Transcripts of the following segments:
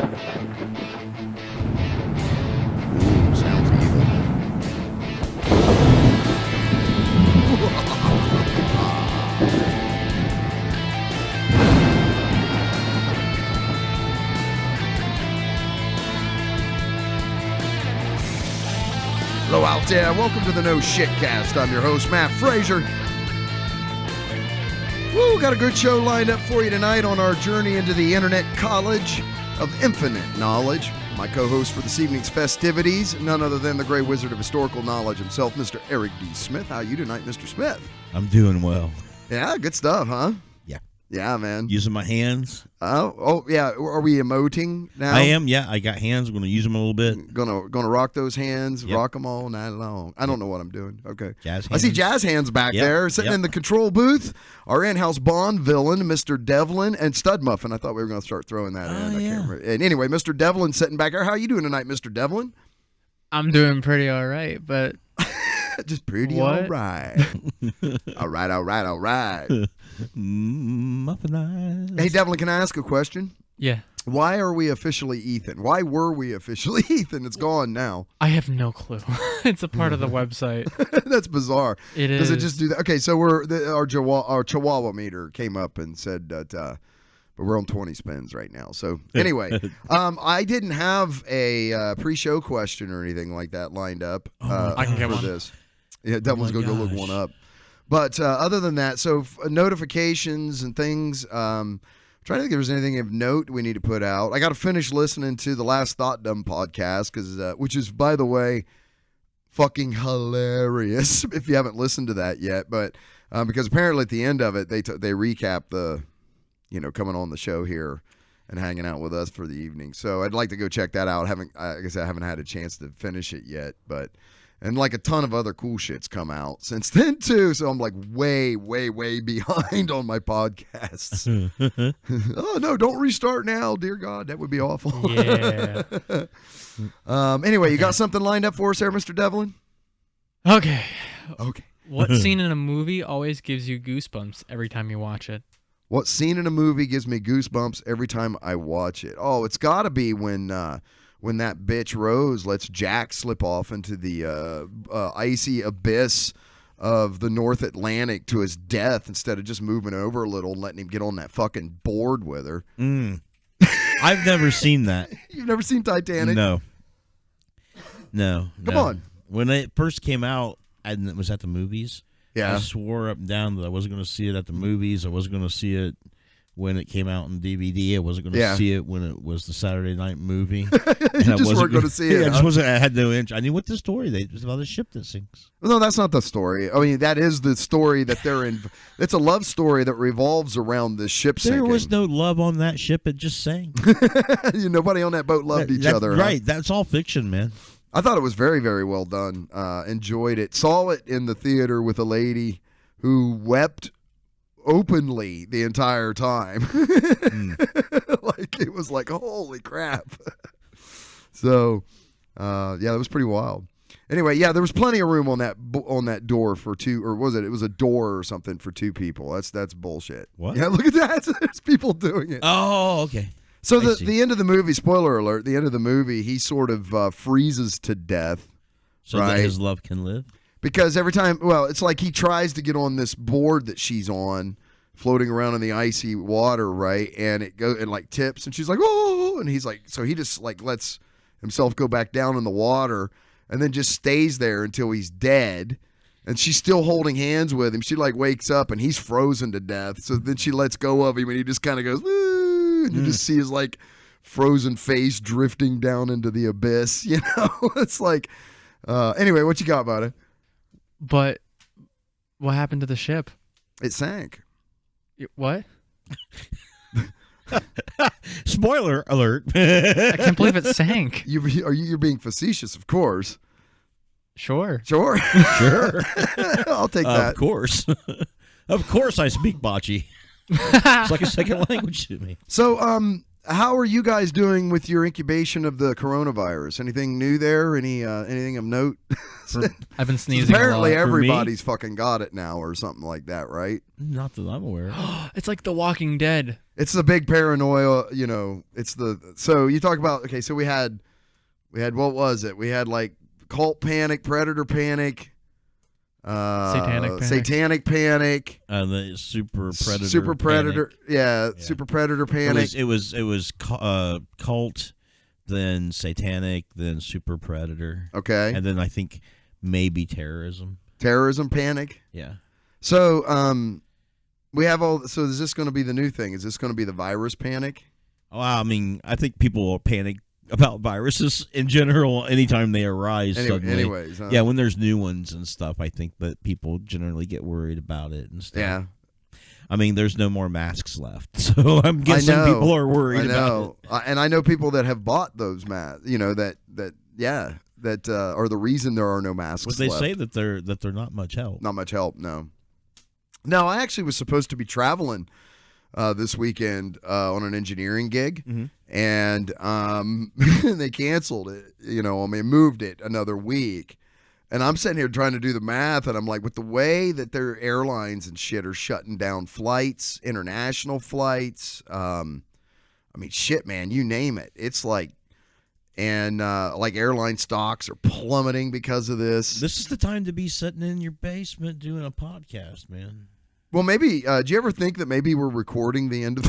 Ooh, sounds evil. Hello out there. Welcome to the No Shit Cast. I'm your host, Matt Frazier. Woo, got a good show lined up for you tonight on our journey into the Internet College of Infinite Knowledge. My co-host for this evening's festivities, none other than the Grey Wizard of Historical Knowledge himself, Mr. Eric D. Smith. How are you tonight, Mr. Smith? I'm doing well. Yeah, good stuff, huh? Yeah. Yeah, man. Using my hands. Oh, yeah. Are we emoting now? I am, yeah. I got hands. I'm going to use them a little bit. Gonna rock those hands, Yep. rock them all night long. I don't know what I'm doing. Okay. Jazz I see hands. Jazz Hands back Yep, there, sitting yep. in the control booth. Our in-house Bond villain, Mr. Devlin, and Stud Muffin. I thought we were going to start throwing that in. I yeah. can't remember. And anyway, Mr. Devlin sitting back there. How are you doing tonight, Mr. Devlin? I'm doing pretty all right, but Just pretty What? all right. all right. Muffin eyes. Hey, Devlin, can I ask a question? yeah, Why are we officially Ethan? Why were we officially Ethan? It's gone now. I have no clue. It's a part of the website. That's bizarre. It Does is. it just do that? Okay, so our Chihuahua meter came up and said that, but we're on 20 spins right now. So anyway, I didn't have a pre-show question or anything like that lined up I can get for one. this. Yeah, Devlin's my gonna go look gosh. one up. But other than that, so notifications and things. Trying to think if there's anything of note we need to put out. I got to finish listening to the Last Thought Dumb podcast which is, by the way, fucking hilarious. If you haven't listened to that yet, but because apparently at the end of it they recap the, coming on the show here and hanging out with us for the evening. So I'd like to go check that out. I guess I haven't had a chance to finish it yet, but. And like a ton of other cool shit's come out since then too. So I'm like way behind on my podcasts. Oh no, don't restart now. Dear God, that would be awful. Yeah. Anyway, you got something lined up for us there, Mr. Devlin? Okay. Okay. What scene in a movie always gives you goosebumps every time you watch it? What scene in a movie gives me goosebumps every time I watch it? Oh, it's got to be when that bitch Rose lets Jack slip off into the icy abyss of the North Atlantic to his death instead of just moving over a little and letting him get on that fucking board with her. I've never seen that. You've never seen Titanic? No. Come on. When it first came out, and it was at the movies, Yeah. I swore up and down that I wasn't going to see it at the movies. I wasn't going to see it when it came out in DVD. I wasn't going to see it when it was the Saturday night movie. You just weren't going to see it. Yeah, I huh? just wasn't. I had no interest. I knew what the story. It was about a ship that sinks. No, that's not the story. I mean, that is the story that they're in. It's a love story that revolves around this ship sinking. There was no love on that ship. It just sank. Nobody on that boat loved each other. Huh? Right. That's all fiction, man. I thought it was very, very well done. Enjoyed it. Saw it in the theater with a lady who wept openly the entire time. Like it was like, holy crap. So, yeah, that was pretty wild. Anyway, yeah, there was plenty of room on that door for two, or was it? It was a door or something for two people. That's bullshit. What? Yeah, look at that. There's people doing it. Oh, okay. So I see. the end of the movie, spoiler alert, the end of the movie, he sort of freezes to death. So right? that his love can live. Because every time, it's like he tries to get on this board that she's on, floating around in the icy water, right? And it goes and like tips, and she's like, oh, and he's like, so he just like lets himself go back down in the water, and then just stays there until he's dead. And she's still holding hands with him. She like wakes up, and he's frozen to death. So then she lets go of him, and he just kind of goes, woo, and you just see his like frozen face drifting down into the abyss. You know, it's like, anyway, what you got about it? But what happened to the ship? It sank. What? Spoiler alert. I can't believe it sank. You're being facetious, of course. Sure. Sure. Sure. I'll take that. Of course. Of course I speak bocce. It's like a second language to me. So, how are you guys doing with your incubation of the coronavirus? Anything new there? Anything of note? I've been sneezing. Apparently, a lot. everybody's fucking got it now, or something like that, right? Not that I'm aware of. It's like The Walking Dead. It's the big paranoia, you know. So you talk about, okay, so we had what was it? We had like cult panic, predator panic, satanic panic, The super predator, super predator panic. It was cult, then satanic, then super predator. Okay, and then I think maybe terrorism panic. Yeah. So we have all. So is this going to be the new thing? Is this going to be the virus panic? Well, I mean, I think people will panic about viruses in general anytime they arise suddenly. Anyways, yeah, when there's new ones and stuff, I think that people generally get worried about it and stuff. Yeah. I mean, there's no more masks left, so I'm guessing people are worried about it. And I know people that have bought those masks. You know that are the reason there are no masks. But they left. say that they're not much help. Not much help. No. No, I actually was supposed to be traveling this weekend on an engineering gig, and they canceled it. You know, I mean, moved it another week. And I'm sitting here trying to do the math, and I'm like, with the way that their airlines and shit are shutting down flights, international flights, I mean, shit, man, you name it. It's like, and like airline stocks are plummeting because of this. This is the time to be sitting in your basement doing a podcast, man. Well, maybe, do you ever think that maybe we're recording the end of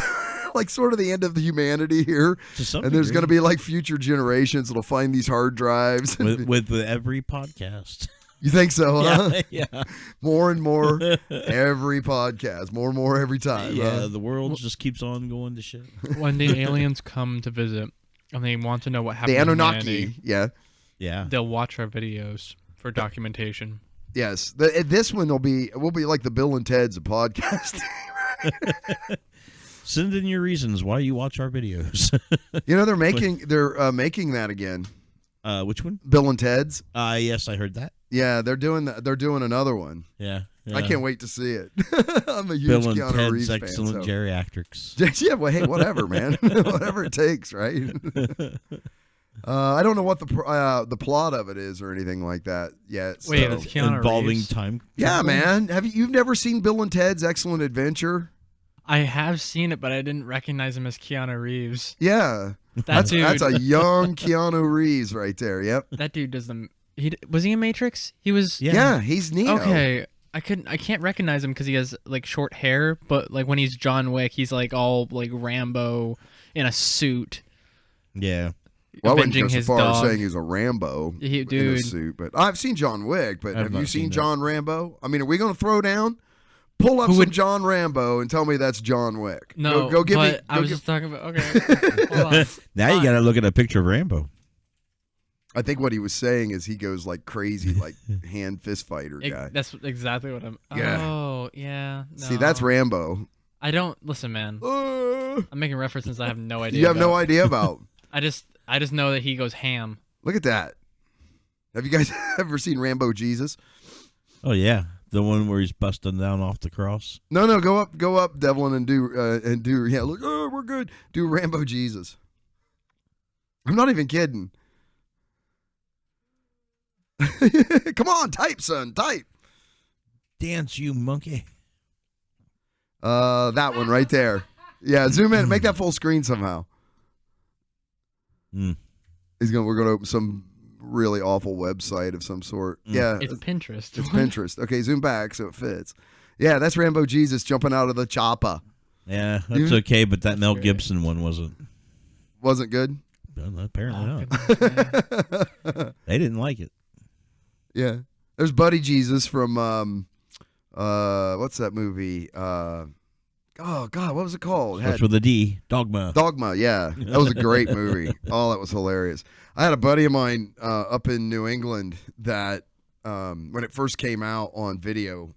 like sort of the end of the humanity here, and there's going to be like future generations that'll find these hard drives with every podcast. You think so, huh? Yeah. More and more every podcast, more and more every time. Yeah, the world just keeps on going to shit. When the aliens come to visit and they want to know what happened the to Anunnaki, humanity, yeah, they'll watch our videos for documentation. Yes, this one will be like the Bill and Ted's of podcasting. Send in your reasons why you watch our videos. You know, they're making that again. Which one? Bill and Ted's. Yes, I heard that. Yeah, they're doing that. They're doing another one. Yeah. I can't wait to see it. I'm a huge Bill and Keanu Ted's Reeves excellent fan, geriatrics. Yeah, well, hey, whatever, man. Whatever it takes, right? I don't know what the plot of it is or anything like that yet. Wait, so. it's Keanu Involving Reeves? time. Yeah, man. You've never seen Bill and Ted's Excellent Adventure? I have seen it, but I didn't recognize him as Keanu Reeves. Yeah, That's a young Keanu Reeves right there. Yep. That dude does the. Was he in Matrix? He was. Yeah, he's Neo. Okay, I can't recognize him because he has like short hair, but like when he's John Wick, he's like all like Rambo in a suit. Yeah. Well, I wouldn't go avenging so his far as dog. saying he's a Rambo in a Dude. suit, but I've seen John Wick. But have you not seen seen John Rambo? I mean, are we going to throw down? Pull up some John Rambo and tell me that's John Wick. No, go give me. I was just talking about. Okay, hold on. Now you got to look at a picture of Rambo. I think what he was saying is he goes like crazy, like hand fist fighter guy. That's exactly what I'm. Yeah. Oh yeah. No. See, that's Rambo. I don't listen, man. I'm making references I have no idea. You have no idea about. I just know that he goes ham. Look at that. Have you guys ever seen Rambo Jesus? Oh yeah, the one where he's busting down off the cross. No, go up, Devlin, and do. Yeah, look, we're good. Do Rambo Jesus. I'm not even kidding. Come on, type, son, type. Dance, you monkey. That one right there. Yeah, zoom in, make that full screen somehow. Mm. We're gonna open some really awful website of some sort. Yeah, It's Pinterest. It's Pinterest. Okay, zoom back so it fits. Yeah, that's Rambo Jesus jumping out of the chopper. Yeah, that's okay, but that Mel Gibson one Wasn't good. Apparently not. They didn't like it. Yeah, there's Buddy Jesus from what's that movie? Oh God, what was it called? Starts with a D. Dogma. Dogma, yeah, that was a great movie. Oh, that was hilarious. I had a buddy of mine up in New England that when it first came out on video,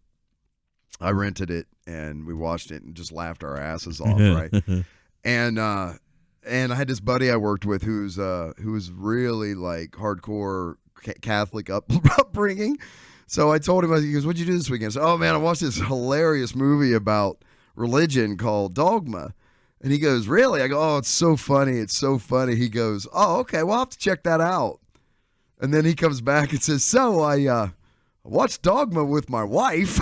I rented it and we watched it and just laughed our asses off, right? And I had this buddy I worked with who was really like hardcore Catholic upbringing. So I told him, he goes, "What'd you do this weekend?" I said, "Oh man, I watched this hilarious movie about religion called Dogma." And he goes, really? I go, oh, it's so funny. It's so funny. He goes, oh, okay, well, I'll have to check that out. And then he comes back and says, so I watched Dogma with my wife.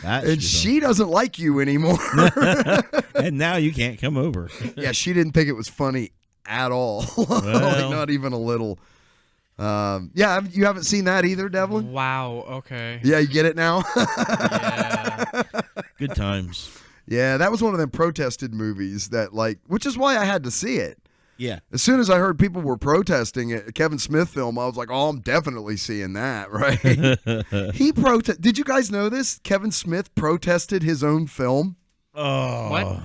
And she doesn't like you anymore. And now you can't come over. Yeah, she didn't think it was funny at all. Well. Like, not even a little. Yeah, you haven't seen that either, Devlin? Wow. Okay. Yeah, you get it now? Yeah. Good times. Yeah, that was one of them protested movies that, like, which is why I had to see it. Yeah. As soon as I heard people were protesting it, Kevin Smith film, I was like, oh, I'm definitely seeing that, right? Did you guys know this? Kevin Smith protested his own film. Oh. What?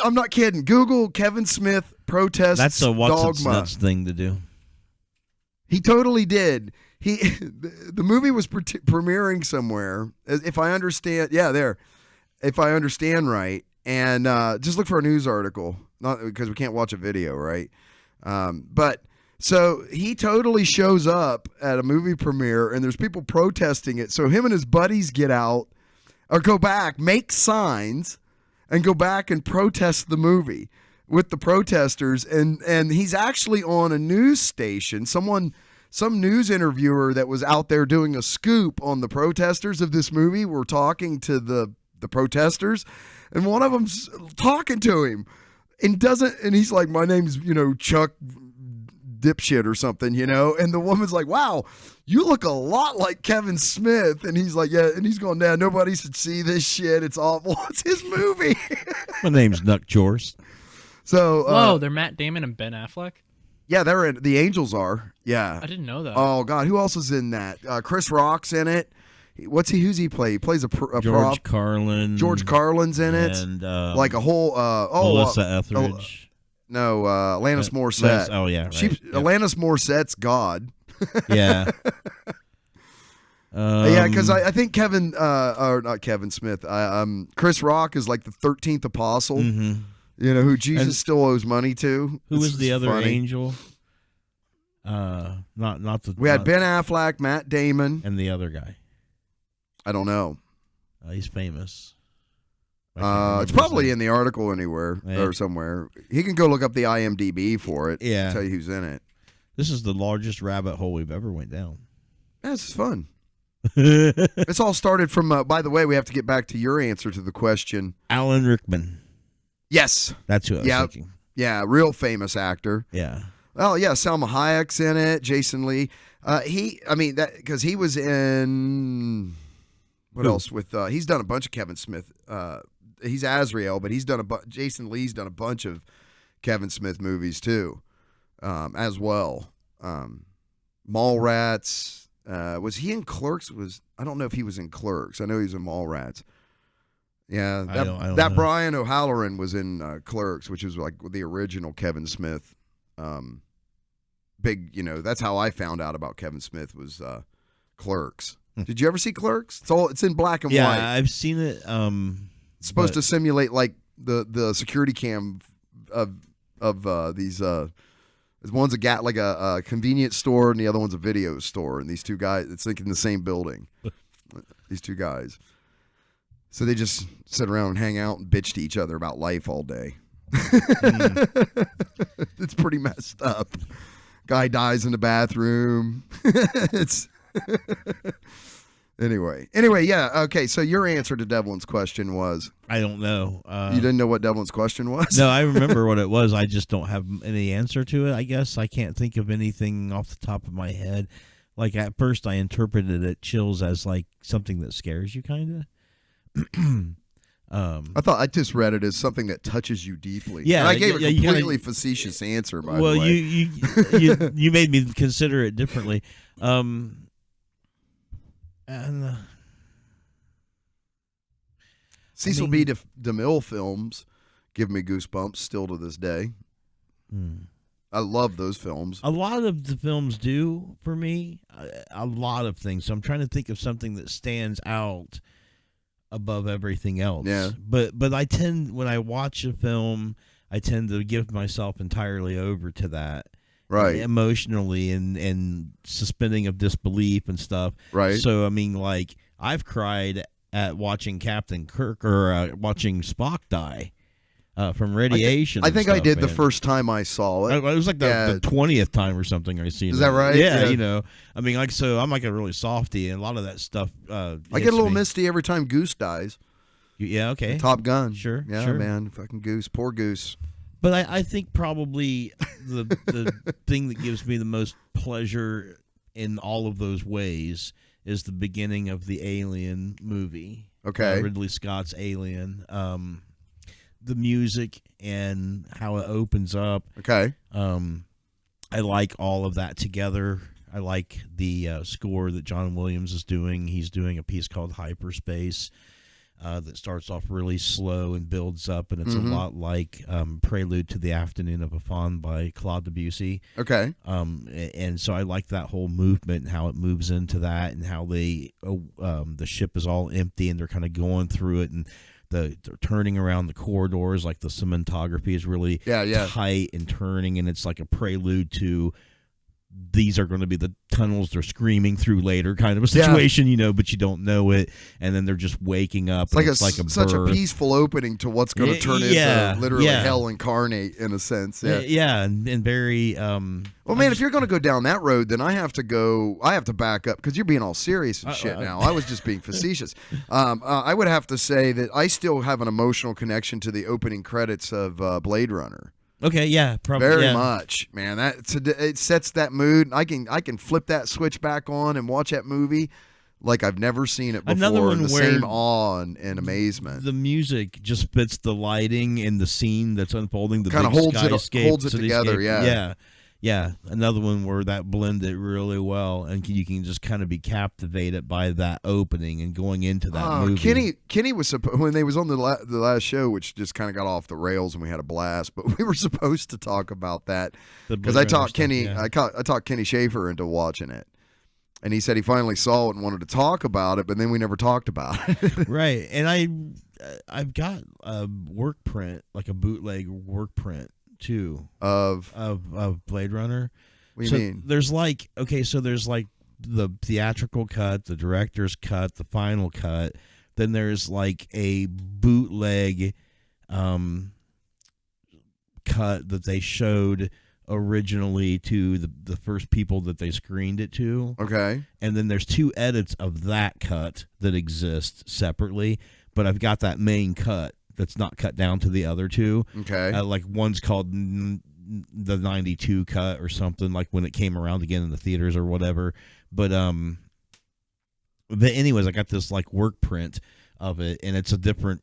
I'm not kidding. Google Kevin Smith protests That's a what's Dogma. it's nuts thing to do. He totally did. The movie was premiering somewhere, if I understand. Yeah, there. If I understand right, and just look for a news article, not because we can't watch a video, right? But so he totally shows up at a movie premiere, and there's people protesting it. So him and his buddies get out or go back, make signs, and go back and protest the movie with the protesters. And he's actually on a news station. Some news interviewer that was out there doing a scoop on the protesters of this movie were talking to the protesters, and one of them's talking to him and he's like, my name's, Chuck Dipshit or something, and the woman's like, wow, you look a lot like Kevin Smith. And he's like, yeah, and he's going, nah, nobody should see this shit. It's awful. It's his movie. My name's Nuck Chores. So, whoa, they're Matt Damon and Ben Affleck? Yeah, they're in. The Angels are. Yeah. I didn't know that. Oh, God. Who else is in that? Chris Rock's in it. Who's he play? He plays a George prop. Carlin. George Carlin's in it. And like a whole. Melissa Etheridge. No, Alanis Morissette. Oh, yeah. Right. Yep. Alanis Morissette's God. Yeah. Yeah, because I think or not Kevin Smith. Chris Rock is like the 13th apostle. Mm-hmm. Who Jesus still owes money to. Who was the other angel? Not the. We had Ben Affleck, Matt Damon, and the other guy. I don't know. He's famous. It's probably in the article anywhere or somewhere. He can go look up the IMDb for it. Yeah, tell you who's in it. This is the largest rabbit hole we've ever went down. That's fun. It's all started from. By the way, we have to get back to your answer to the question. Alan Rickman. Yes, that's who I was thinking. Yeah, real famous actor. Yeah. Oh yeah, Salma Hayek's in it. Jason Lee. Because he was in. What else? With he's done a bunch of Kevin Smith. He's Azrael, but he's done Jason Lee's done a bunch of Kevin Smith movies too, as well. Mallrats. Was he in Clerks? I don't know if he was in Clerks. I know he was in Mallrats. Yeah, I don't that know. Brian O'Halloran was in Clerks, which is like the original Kevin Smith. Big, that's how I found out about Kevin Smith was Clerks. Did you ever see Clerks? It's in black and white. Yeah, I've seen it. It's supposed to simulate like the security cam of these. One's a convenience store, and the other one's a video store. And these two guys, it's like in the same building. These two guys. So they just sit around and hang out and bitch to each other about life all day. It's pretty messed up. Guy dies in the bathroom. It's anyway, yeah. Okay, so your answer to Devlin's question was? I don't know. You didn't know what Devlin's question was? No, I remember what it was. I just don't have any answer to it. I guess I can't think of anything off the top of my head. Like at first, I interpreted it chills as like something that scares you, kind of. I just read it as something that touches you deeply. Yeah, and I gave a completely facetious answer. By the way, you made me consider it differently. Cecil B. DeMille films give me goosebumps still to this day. I love those films. A lot of the films do for me. A lot of things. So I'm trying to think of something that stands out above everything else. Yeah. But when I watch a film, I tend to give myself entirely over to that. Right. Emotionally and suspending of disbelief and stuff. Right. So, I mean, like, I've cried at watching Captain Kirk or watching Spock die from radiation. I think I did the man. first time I saw it. It was like the 20th time or something I seen. Is that right? Yeah, Yeah. you know. I mean, like, so I'm like a really softy, and a lot of that stuff. I get a little misty every time Goose dies. Yeah, okay. Top Gun. Sure. Yeah, sure. man. Fucking Goose. Poor Goose. But I think probably the thing that gives me the most pleasure in all of those ways is the beginning of the Alien movie. Okay. Ridley Scott's Alien. The music and how it opens up. Okay. I like all of that together. I like the score that John Williams is doing. He's doing a piece called Hyperspace that starts off really slow and builds up, and it's a lot like Prelude to the Afternoon of a Faun by Claude Debussy. Okay. And so I like that whole movement and how it moves into that, and how the ship is all empty and they're kind of going through it, and they're turning around the corridors, like the cinematography is really tight and turning, and it's like a prelude to these are going to be the tunnels they're screaming through later kind of a situation, you know, but you don't know it, and then they're just waking up. It's like such a peaceful opening to what's going to turn into literally hell incarnate in a sense. Yeah, and very. Well, man, if you're going to go down that road, then I have to back up because you're being all serious and shit now. I was just being facetious. I would have to say that I still have an emotional connection to the opening credits of Blade Runner. Okay, yeah, probably very much, man. It sets that mood. I can flip that switch back on and watch that movie like I've never seen it before. Another one the where same awe and amazement. The music just fits the lighting and the scene that's unfolding. The kind of holds it together. Yeah. Another one where that blended really well, and you can just kind of be captivated by that opening and going into that movie. Kenny was when they was on the last show, which just kind of got off the rails, and we had a blast. But we were supposed to talk about that because I talked Kenny. I talked Kenny Schaefer into watching it, and he said he finally saw it and wanted to talk about it, but then we never talked about it. Right, and I've got a work print, like a bootleg work print too of Blade Runner. What do you mean? There's like the theatrical cut, the director's cut, the final cut. Then there's like a bootleg cut that they showed originally to the first people that they screened it to. Okay. And then there's two edits of that cut that exist separately, but I've got that main cut that's not cut down to the other two. Okay. Like one's called the 92 cut or something, like when it came around again in the theaters or whatever. But anyways, I got this like work print of it, and it's a different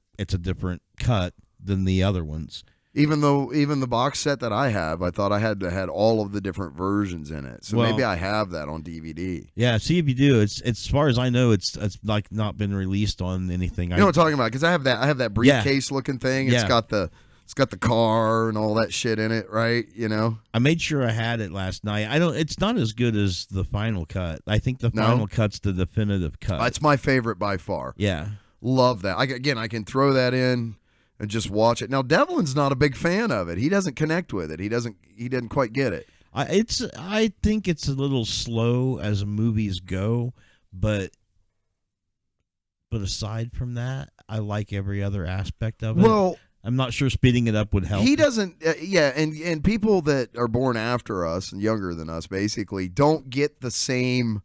cut than the other ones. Even the box set that I have, I thought I had all of the different versions in it. So maybe I have that on DVD. Yeah, see if you do. It's as far as I know, it's like not been released on anything. You know what I'm talking about? Because I have that briefcase looking thing. It's got the car and all that shit in it, right? You know. I made sure I had it last night. It's not as good as the final cut. I think the final cut's the definitive cut. It's my favorite by far. Yeah, love that. I can throw that in and just watch it. Now Devlin's not a big fan of it. He doesn't connect with it. He didn't quite get it. I think it's a little slow as movies go, but aside from that, I like every other aspect of it. Well, I'm not sure speeding it up would help. He doesn't. And people that are born after us and younger than us basically don't get the same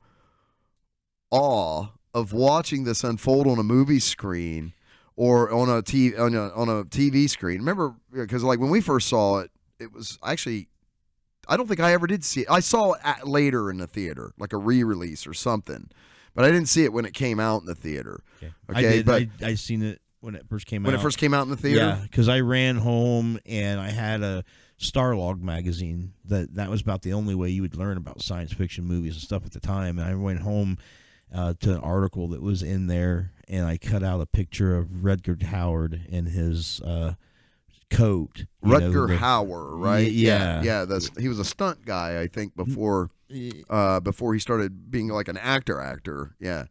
awe of watching this unfold on a movie screen or on a TV screen. Remember, because like when we first saw it, it was actually, I don't think I ever did see it. I saw it later in the theater, like a re-release or something, but I didn't see it when it came out in the theater. Okay, but I seen it when it first came out. When it first came out in the theater? Yeah, because I ran home and I had a Starlog magazine that was about the only way you would learn about science fiction movies and stuff at the time. And I went home to an article that was in there, and I cut out a picture of Rutger Hauer in his coat. Rutger Hauer, right? Yeah. He was a stunt guy, I think, before he started being like an actor. Yeah.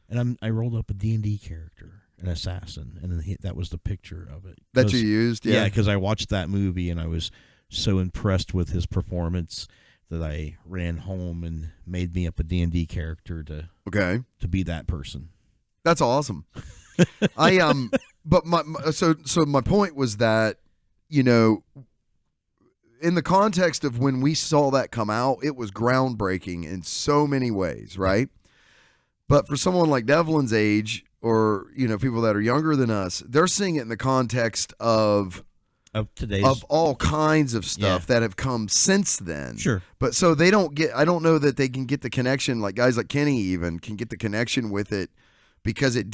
And I rolled up a D&D character, an assassin, and then that was the picture of it. That you used? Yeah, because I watched that movie, and I was so impressed with his performance that I ran home and made me up a D&D character to be that person. That's awesome. But so my point was that, you know, in the context of when we saw that come out, it was groundbreaking in so many ways, right? But for someone like Devlin's age, or, you know, people that are younger than us, they're seeing it in the context of all kinds of stuff that have come since then. Sure. But so they don't get, I don't know that they can get the connection, like guys like Kenny even can get the connection with it, because it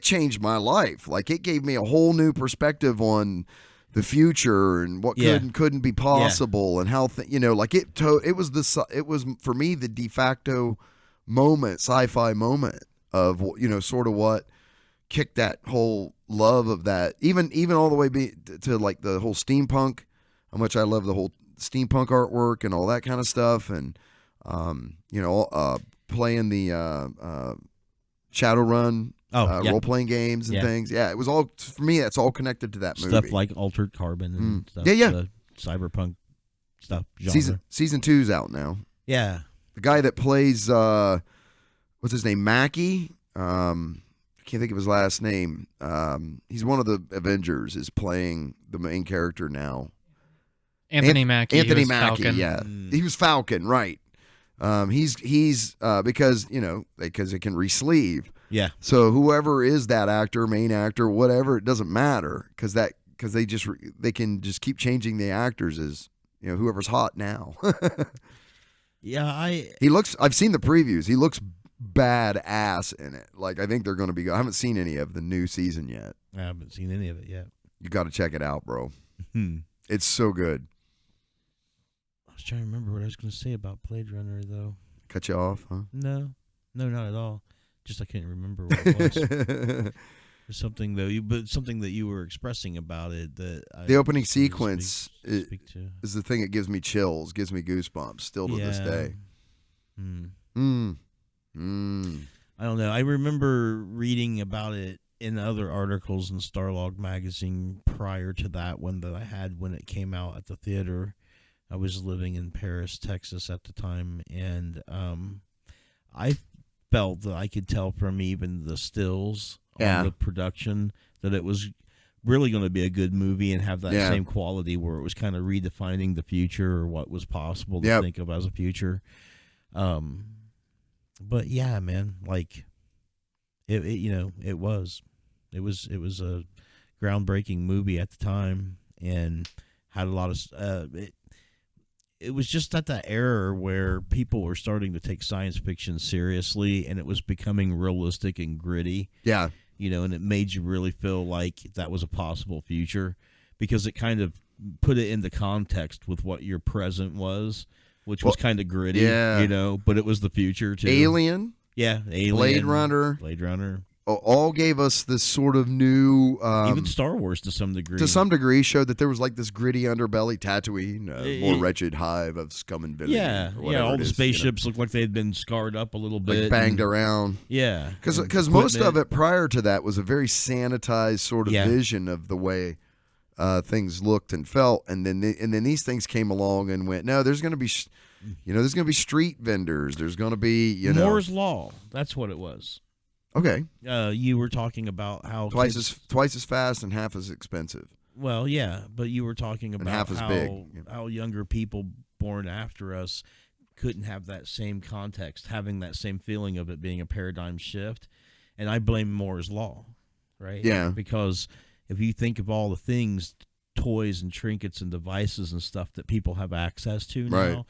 changed my life. Like, it gave me a whole new perspective on the future and what could and couldn't be possible, and how you know, like it was for me the de facto moment, sci-fi moment of, you know, sort of what kicked that whole love of that, even all the way to like the whole steampunk, how much I love the whole steampunk artwork and all that kind of stuff, and you know, playing the Shadowrun role-playing games and things. Yeah, it was all, for me, that's all connected to that movie. Stuff like Altered Carbon and stuff. Yeah. The cyberpunk stuff. Genre. Season 2's out now. Yeah. The guy that plays, what's his name, Mackie? I can't think of his last name. He's one of the Avengers, is playing the main character now. Anthony Mackie. Anthony Mackie, Falcon. yeah. He was Falcon, right. He's because, you know, because it can re-sleeve. Yeah. So whoever is that actor, main actor, whatever, it doesn't matter, because they can just keep changing the actors as, you know, whoever's hot now. Yeah, I've seen the previews. He looks badass in it. Like, I think they're going to be good. I haven't seen any of the new season yet. I haven't seen any of it yet. You got to check it out, bro. It's so good. I was trying to remember what I was going to say about Blade Runner, though. Cut you off, huh? No, not at all. Just I can't remember what it was. There's something something that you were expressing about it that the opening sequence speak to. is the thing that gives me chills, gives me goosebumps still to this day. I don't know. I remember reading about it in other articles in Starlog magazine prior to that one that I had when it came out at the theater. I was living in Paris, Texas at the time, and I felt that I could tell from even the stills on the production that it was really going to be a good movie and have that same quality, where it was kind of redefining the future, or what was possible to think of as a future. But yeah, man, like it was a groundbreaking movie at the time, and had a lot of it was just at that era where people were starting to take science fiction seriously, and it was becoming realistic and gritty. Yeah. You know, and it made you really feel like that was a possible future, because it kind of put it into context with what your present was, which was kind of gritty, you know, but it was the future too. Alien. Yeah, Alien. Blade Runner. All gave us this sort of new... even Star Wars to some degree. To some degree, showed that there was like this gritty underbelly, Tatooine, more wretched hive of scum and villainy. Yeah, all the spaceships looked like they had been scarred up a little bit. Like banged around. Yeah. Because most of it prior to that was a very sanitized sort of vision of the way things looked and felt. And then these things came along and went, no, there's going to be... there's going to be street vendors. There's going to be, Moore's Law. That's what it was. Okay. You were talking about how twice as fast and half as expensive. Well, yeah, but you were talking about half as big. How younger people born after us couldn't have that same context, having that same feeling of it being a paradigm shift. And I blame Moore's Law, right? Yeah. Because if you think of all the things, toys and trinkets and devices and stuff that people have access to now,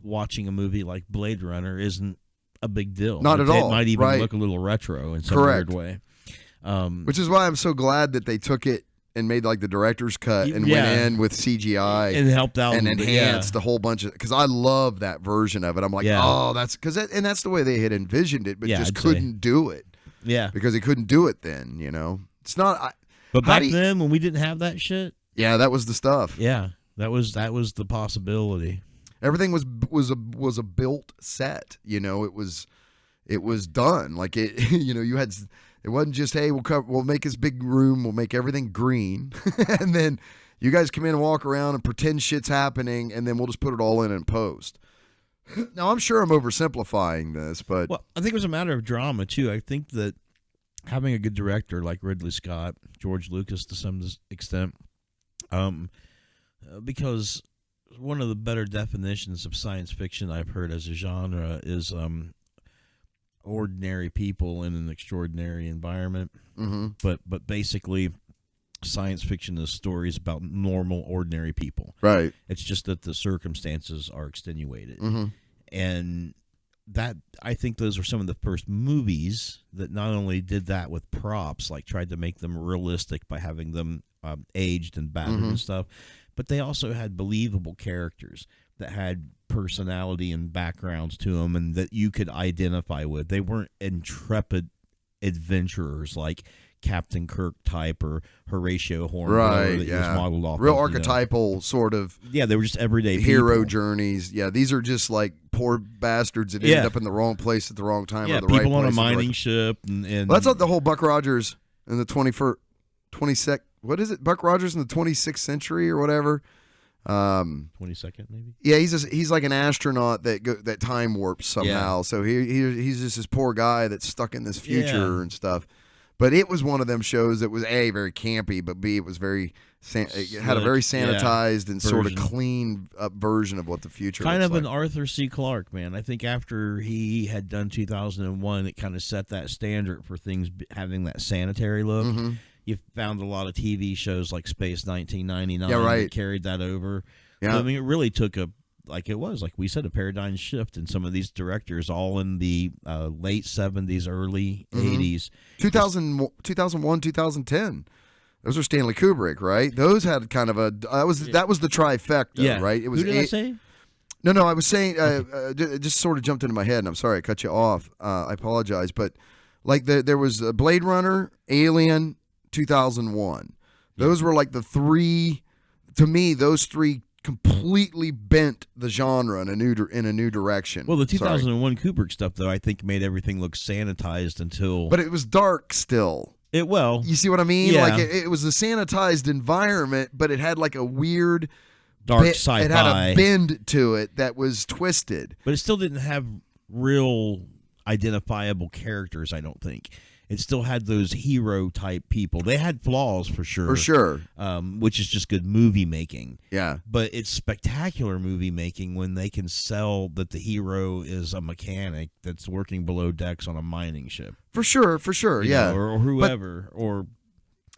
watching a movie like Blade Runner isn't a big deal. Not at all. It might even look a little retro in some weird way. Which is why I'm so glad that they took it and made like the director's cut and went in with CGI and helped out and enhanced a whole bunch of, because I love that version of it. I'm like, oh, that's because and that's the way they had envisioned it, but just couldn't do it. Yeah, because they couldn't do it then. It's not. But back then, when we didn't have that shit, that was the stuff. Yeah, that was the possibility. Everything was a built set. It was done. Like it. You had. It wasn't just, hey, we'll make this big room, we'll make everything green, and then you guys come in and walk around and pretend shit's happening, and then we'll just put it all in post. Now, I'm sure I'm oversimplifying this, but... Well, I think it was a matter of drama, too. I think that having a good director like Ridley Scott, George Lucas to some extent, because one of the better definitions of science fiction I've heard as a genre is ordinary people in an extraordinary environment. Mm-hmm. But basically, science fiction is stories about normal, ordinary people. Right. It's just that the circumstances are extenuated. Mm-hmm. And that, I think those were some of the first movies that not only did that with props, like tried to make them realistic by having them aged and battered Mm-hmm. and stuff, but they also had believable characters that had personality and backgrounds to them and that you could identify with. They weren't intrepid adventurers like Captain Kirk type or Horatio Hornblower Right, that he yeah. was modeled off Real of, archetypal sort of Yeah, they were just everyday hero people. journeys. Yeah, these are just like poor bastards that Yeah. ended up in the wrong place at the wrong time. Yeah, or the right people on place a at the right mining time. ship. And Well, that's not the whole Buck Rogers in the 22nd. What is it? Buck Rogers in the 26th century or whatever. 22nd, maybe? Yeah, he's like an astronaut that time warps somehow. Yeah. So he's just this poor guy that's stuck in this future Yeah. and stuff. But it was one of them shows that was A, very campy, but B, it was very it had a very Slick, yeah, sanitized and sort of version. clean up version of what the future Kind looks of an like. Arthur C. Clarke, man. I think after he had done 2001, it kind of set that standard for things having that sanitary look. Mhm. You found a lot of TV shows like Space 1999 Yeah, right. that carried that over. Yeah. I mean, it really took like we said, a paradigm shift in some of these directors, all in the late 70s, early Mm-hmm. 80s. 2001, 2010. Those were Stanley Kubrick, right? Those had kind of that was the trifecta, right? It was Who did I say? No, I was saying it just sort of jumped into my head, and I'm sorry I cut you off. I apologize, but like there was Blade Runner, Alien, 2001. Those were like the three. To me, those three completely bent the genre in a new direction. Well, the Sorry. 2001 Kubrick stuff, though, I think made everything look sanitized until But it was dark still. You see what I mean? Yeah. Like it was a sanitized environment, but it had like a weird dark It sci-fi. had a bend to it that was twisted. But it still didn't have real identifiable characters, I don't think. It still had those hero type people. They had flaws for sure. For sure. Which is just good movie making. Yeah. But it's spectacular movie making when they can sell that the hero is a mechanic that's working below decks on a mining ship. For sure. You Yeah. know, or whoever.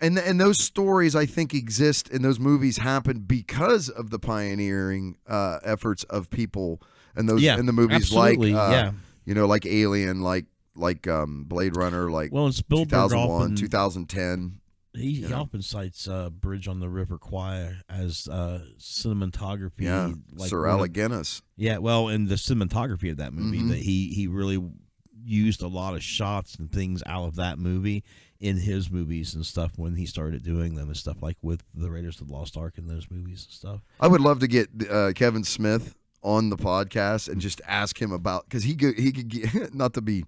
And those stories, I think, exist and those movies happen because of the pioneering efforts of people and those in the movies absolutely, like like Alien, like Blade Runner, like well, and Spielberg 2001, often, 2010. He often cites Bridge on the River Kwai as cinematography. Yeah, like Sir Alec Guinness. Yeah, well, and the cinematography of that movie, Mhm. that he really used a lot of shots and things out of that movie in his movies and stuff when he started doing them and stuff, like with the Raiders of the Lost Ark and those movies and stuff. I would love to get Kevin Smith on the podcast and just ask him about, because he could get, not to be,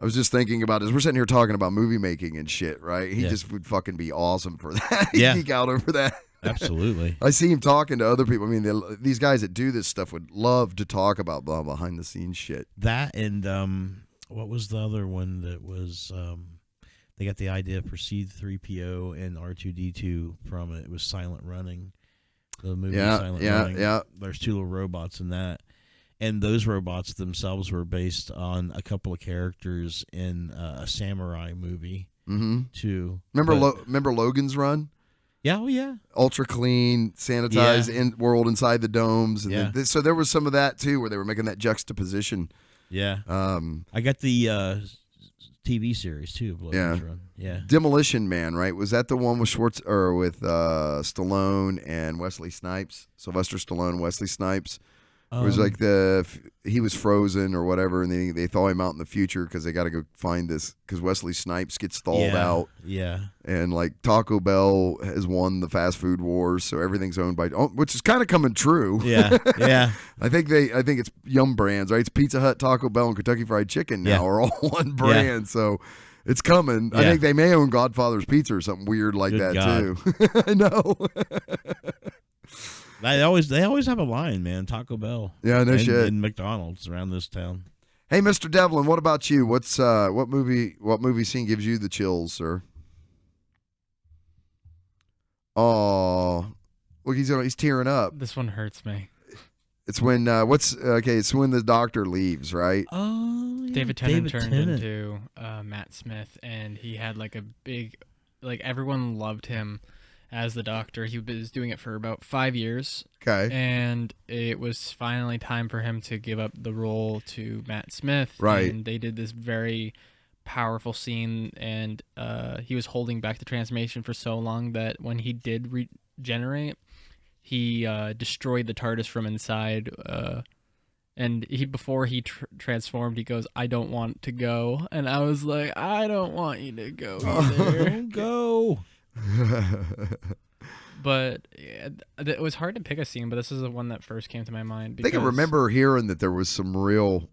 I was just thinking about this. We're sitting here talking about movie making and shit, right? He just would fucking be awesome for that. He'd geek out over that. Absolutely. I see him talking to other people. I mean, these guys that do this stuff would love to talk about behind the scenes shit. That and what was the other one that was they got the idea for C-3PO and R2-D2 from it. It was Silent Running. The movie Silent Running. Yeah. There's two little robots in that. And those robots themselves were based on a couple of characters in a samurai movie, too. Remember Logan's Run? Yeah, oh yeah. Ultra clean, sanitized world inside the domes. And so there was some of that, too, where they were making that juxtaposition. Yeah. I got the TV series, too, of Logan's Run. Yeah. Demolition Man, right? Was that the one with Stallone and Wesley Snipes? Sylvester Stallone and Wesley Snipes? It was like he was frozen or whatever, and they thaw him out in the future because they got to go find this, because Wesley Snipes gets thawed out. Yeah. And like Taco Bell has won the fast food wars, so everything's owned by, which is kind of coming true. Yeah. Yeah. I think it's Yum Brands, right? It's Pizza Hut, Taco Bell, and Kentucky Fried Chicken now are all one brand. So it's coming. I think they may own Godfather's Pizza or something weird like Good that God. too. I know. They always have a line, man. Taco Bell. Yeah, no shit. And McDonald's around this town. Hey, Mr. Devlin, what about you? What's what movie scene gives you the chills, sir? Oh, look, he's tearing up. This one hurts me. It's when it's when the doctor leaves, right? Oh, yeah. David Tennant turned into Matt Smith, and he had like a big, like everyone loved him as the doctor. He was doing it for about 5 years. Okay. And it was finally time for him to give up the role to Matt Smith. Right. And they did this very powerful scene, and he was holding back the transformation for so long that when he did regenerate, he destroyed the TARDIS from inside. And before he transformed, he goes, "I don't want to go." And I was like, "I don't want you to go either." Go. But it was hard to pick a scene, but this is the one that first came to my mind. I think I remember hearing that there was some real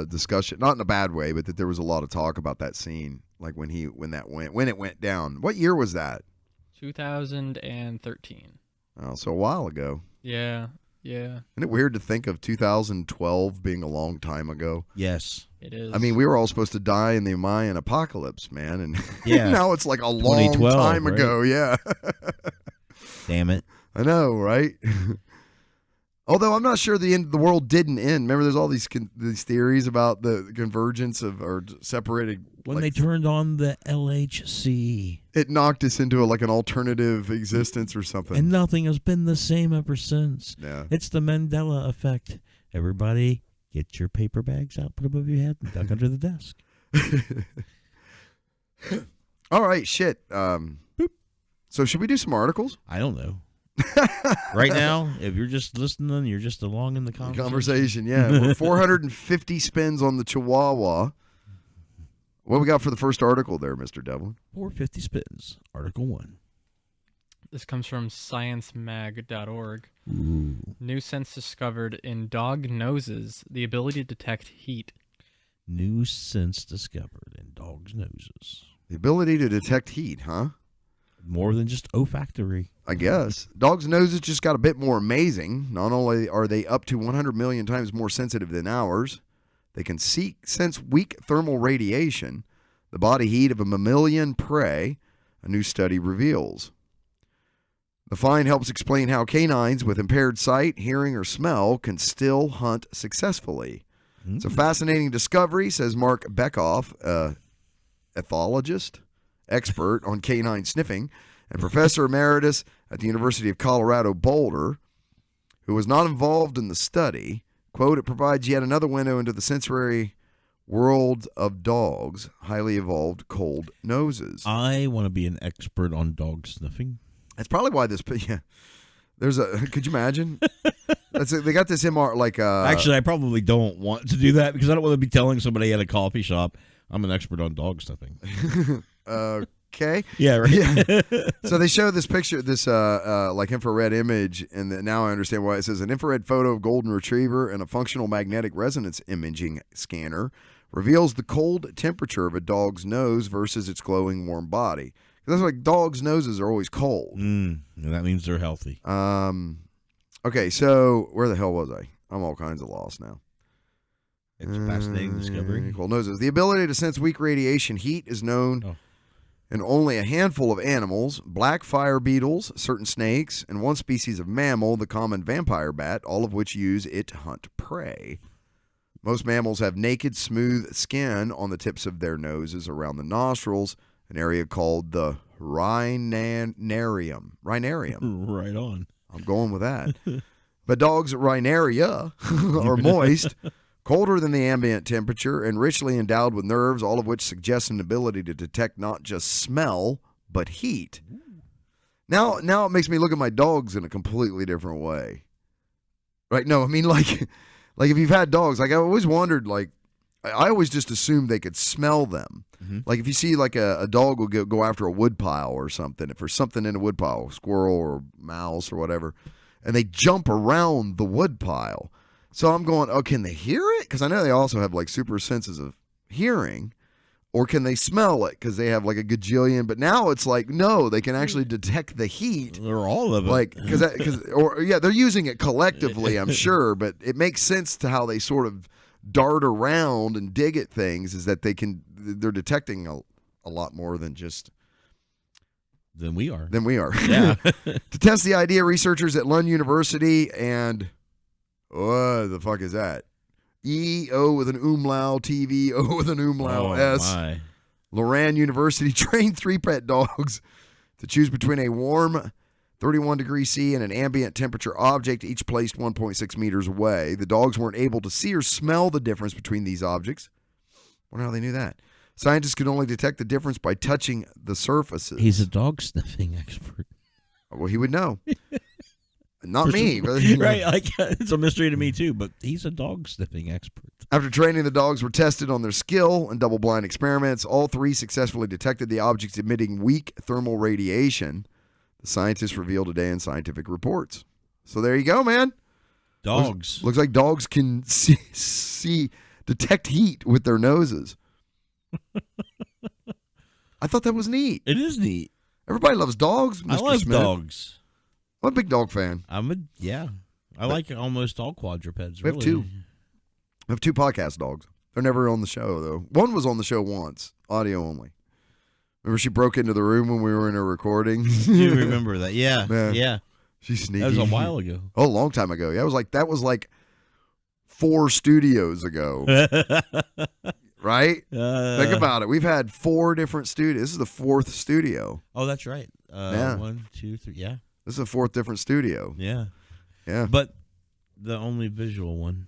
discussion, not in a bad way, but that there was a lot of talk about that scene, like when it went down. What year was that? 2013. Oh, so a while ago. Yeah. Isn't it weird to think of 2012 being a long time ago? Yes. It is. I mean, we were all supposed to die in the Mayan apocalypse, man, and Yeah. now it's like a long time ago. Yeah. Damn it. I know, right? Although I'm not sure the world didn't end. Remember, there's all these theories about the convergence of or separated. When they turned on the LHC, it knocked us into an alternative existence or something. and nothing has been the same ever since. Yeah. It's the Mandela effect. Everybody, get your paper bags out, put them above your head, and duck under the desk. All right, shit. So should we do some articles? I don't know. Right now, if you're just listening, you're just along in the conversation. Yeah. 450 spins on the Chihuahua. What we got for the first article there, Mr. Devlin? 450 spins. Article 1. This comes from sciencemag.org. Ooh. New sense discovered in dog noses, the ability to detect heat. New sense discovered in dogs' noses. The ability to detect heat, huh? More than just olfactory. I guess. Dogs' noses just got a bit more amazing. Not only are they up to 100 million times more sensitive than ours, they can sense weak thermal radiation, the body heat of a mammalian prey, a new study reveals. The find helps explain how canines with impaired sight, hearing, or smell can still hunt successfully. It's a fascinating discovery, says Mark Beckhoff, ethologist, expert on canine sniffing, and professor emeritus at the University of Colorado Boulder, who was not involved in the study. Quote, "It provides yet another window into the sensory world of dogs' highly evolved cold noses." I want to be an expert on dog sniffing. That's probably why this. Yeah, there's a. Could you imagine? They got this MR like. Actually, I probably don't want to do that because I don't want to be telling somebody at a coffee shop I'm an expert on dog sniffing. Okay. Yeah, right. Yeah. So they show this picture, this like infrared image, and now I understand why it says an infrared photo of golden retriever and a functional magnetic resonance imaging scanner reveals the cold temperature of a dog's nose versus its glowing warm body. That's like dogs' noses are always cold. And that means they're healthy. Okay, so where the hell was I? I'm all kinds of lost now. It's a fascinating discovery. Cold noses. The ability to sense weak radiation heat is known in only a handful of animals: black fire beetles, certain snakes, and one species of mammal, the common vampire bat, all of which use it to hunt prey. Most mammals have naked, smooth skin on the tips of their noses around the nostrils, an area called the rhinarium. Right on. I'm going with that. But dogs' rhinaria are moist, colder than the ambient temperature, and richly endowed with nerves, all of which suggest an ability to detect not just smell, but heat. Now it makes me look at my dogs in a completely different way. Right? No, I mean, like if you've had dogs, like I always wondered, like, I always just assumed they could smell them. Mm-hmm. Like if you see like a dog will go after a wood pile or something, if there's something in a wood pile, squirrel or mouse or whatever, and they jump around the wood pile. So I'm going, oh, can they hear it? Because I know they also have like super senses of hearing. Or can they smell it? Because they have like a gajillion. But now it's like, no, they can actually detect the heat. They're all of it. Like, they're using it collectively, I'm sure. But it makes sense to how they sort of dart around and dig at things is that they're detecting a lot more than just Than we are. Yeah. To test the idea, researchers at Lund University and what the fuck is that? E-O with an umlaut, TV, O with an umlaut, S. My. Loran University trained 3 pet dogs to choose between a warm 31 degrees C and an ambient temperature object, each placed 1.6 meters away. The dogs weren't able to see or smell the difference between these objects. Wonder how they knew that. Scientists could only detect the difference by touching the surfaces. He's a dog sniffing expert. Well, he would know. Not me. But, Right, like, it's a mystery to me too, but he's a dog sniffing expert. After training, the dogs were tested on their skill in double-blind experiments. All 3 successfully detected the objects emitting weak thermal radiation. The scientists revealed today in scientific reports. So there you go, man. Dogs. Looks like dogs can detect heat with their noses. I thought that was neat. It is neat. Everybody loves dogs, Mr. I love Smith. dogs. I'm a big dog fan. I like almost all quadrupeds. We have really. 2. I have 2 podcast dogs. They're never on the show, though. One was on the show once, audio only. Remember she broke into the room when we were in a recording? You remember that? Yeah. Yeah. She's sneaky. That was a while ago. Oh, a long time ago. Yeah, that was like 4 studios ago. Right? Think about it. We've had 4 different studios. This is the 4th studio. Oh, that's right. Yeah. 1, 2, 3. Yeah. This is the 4th different studio. Yeah. Yeah. But the only visual one.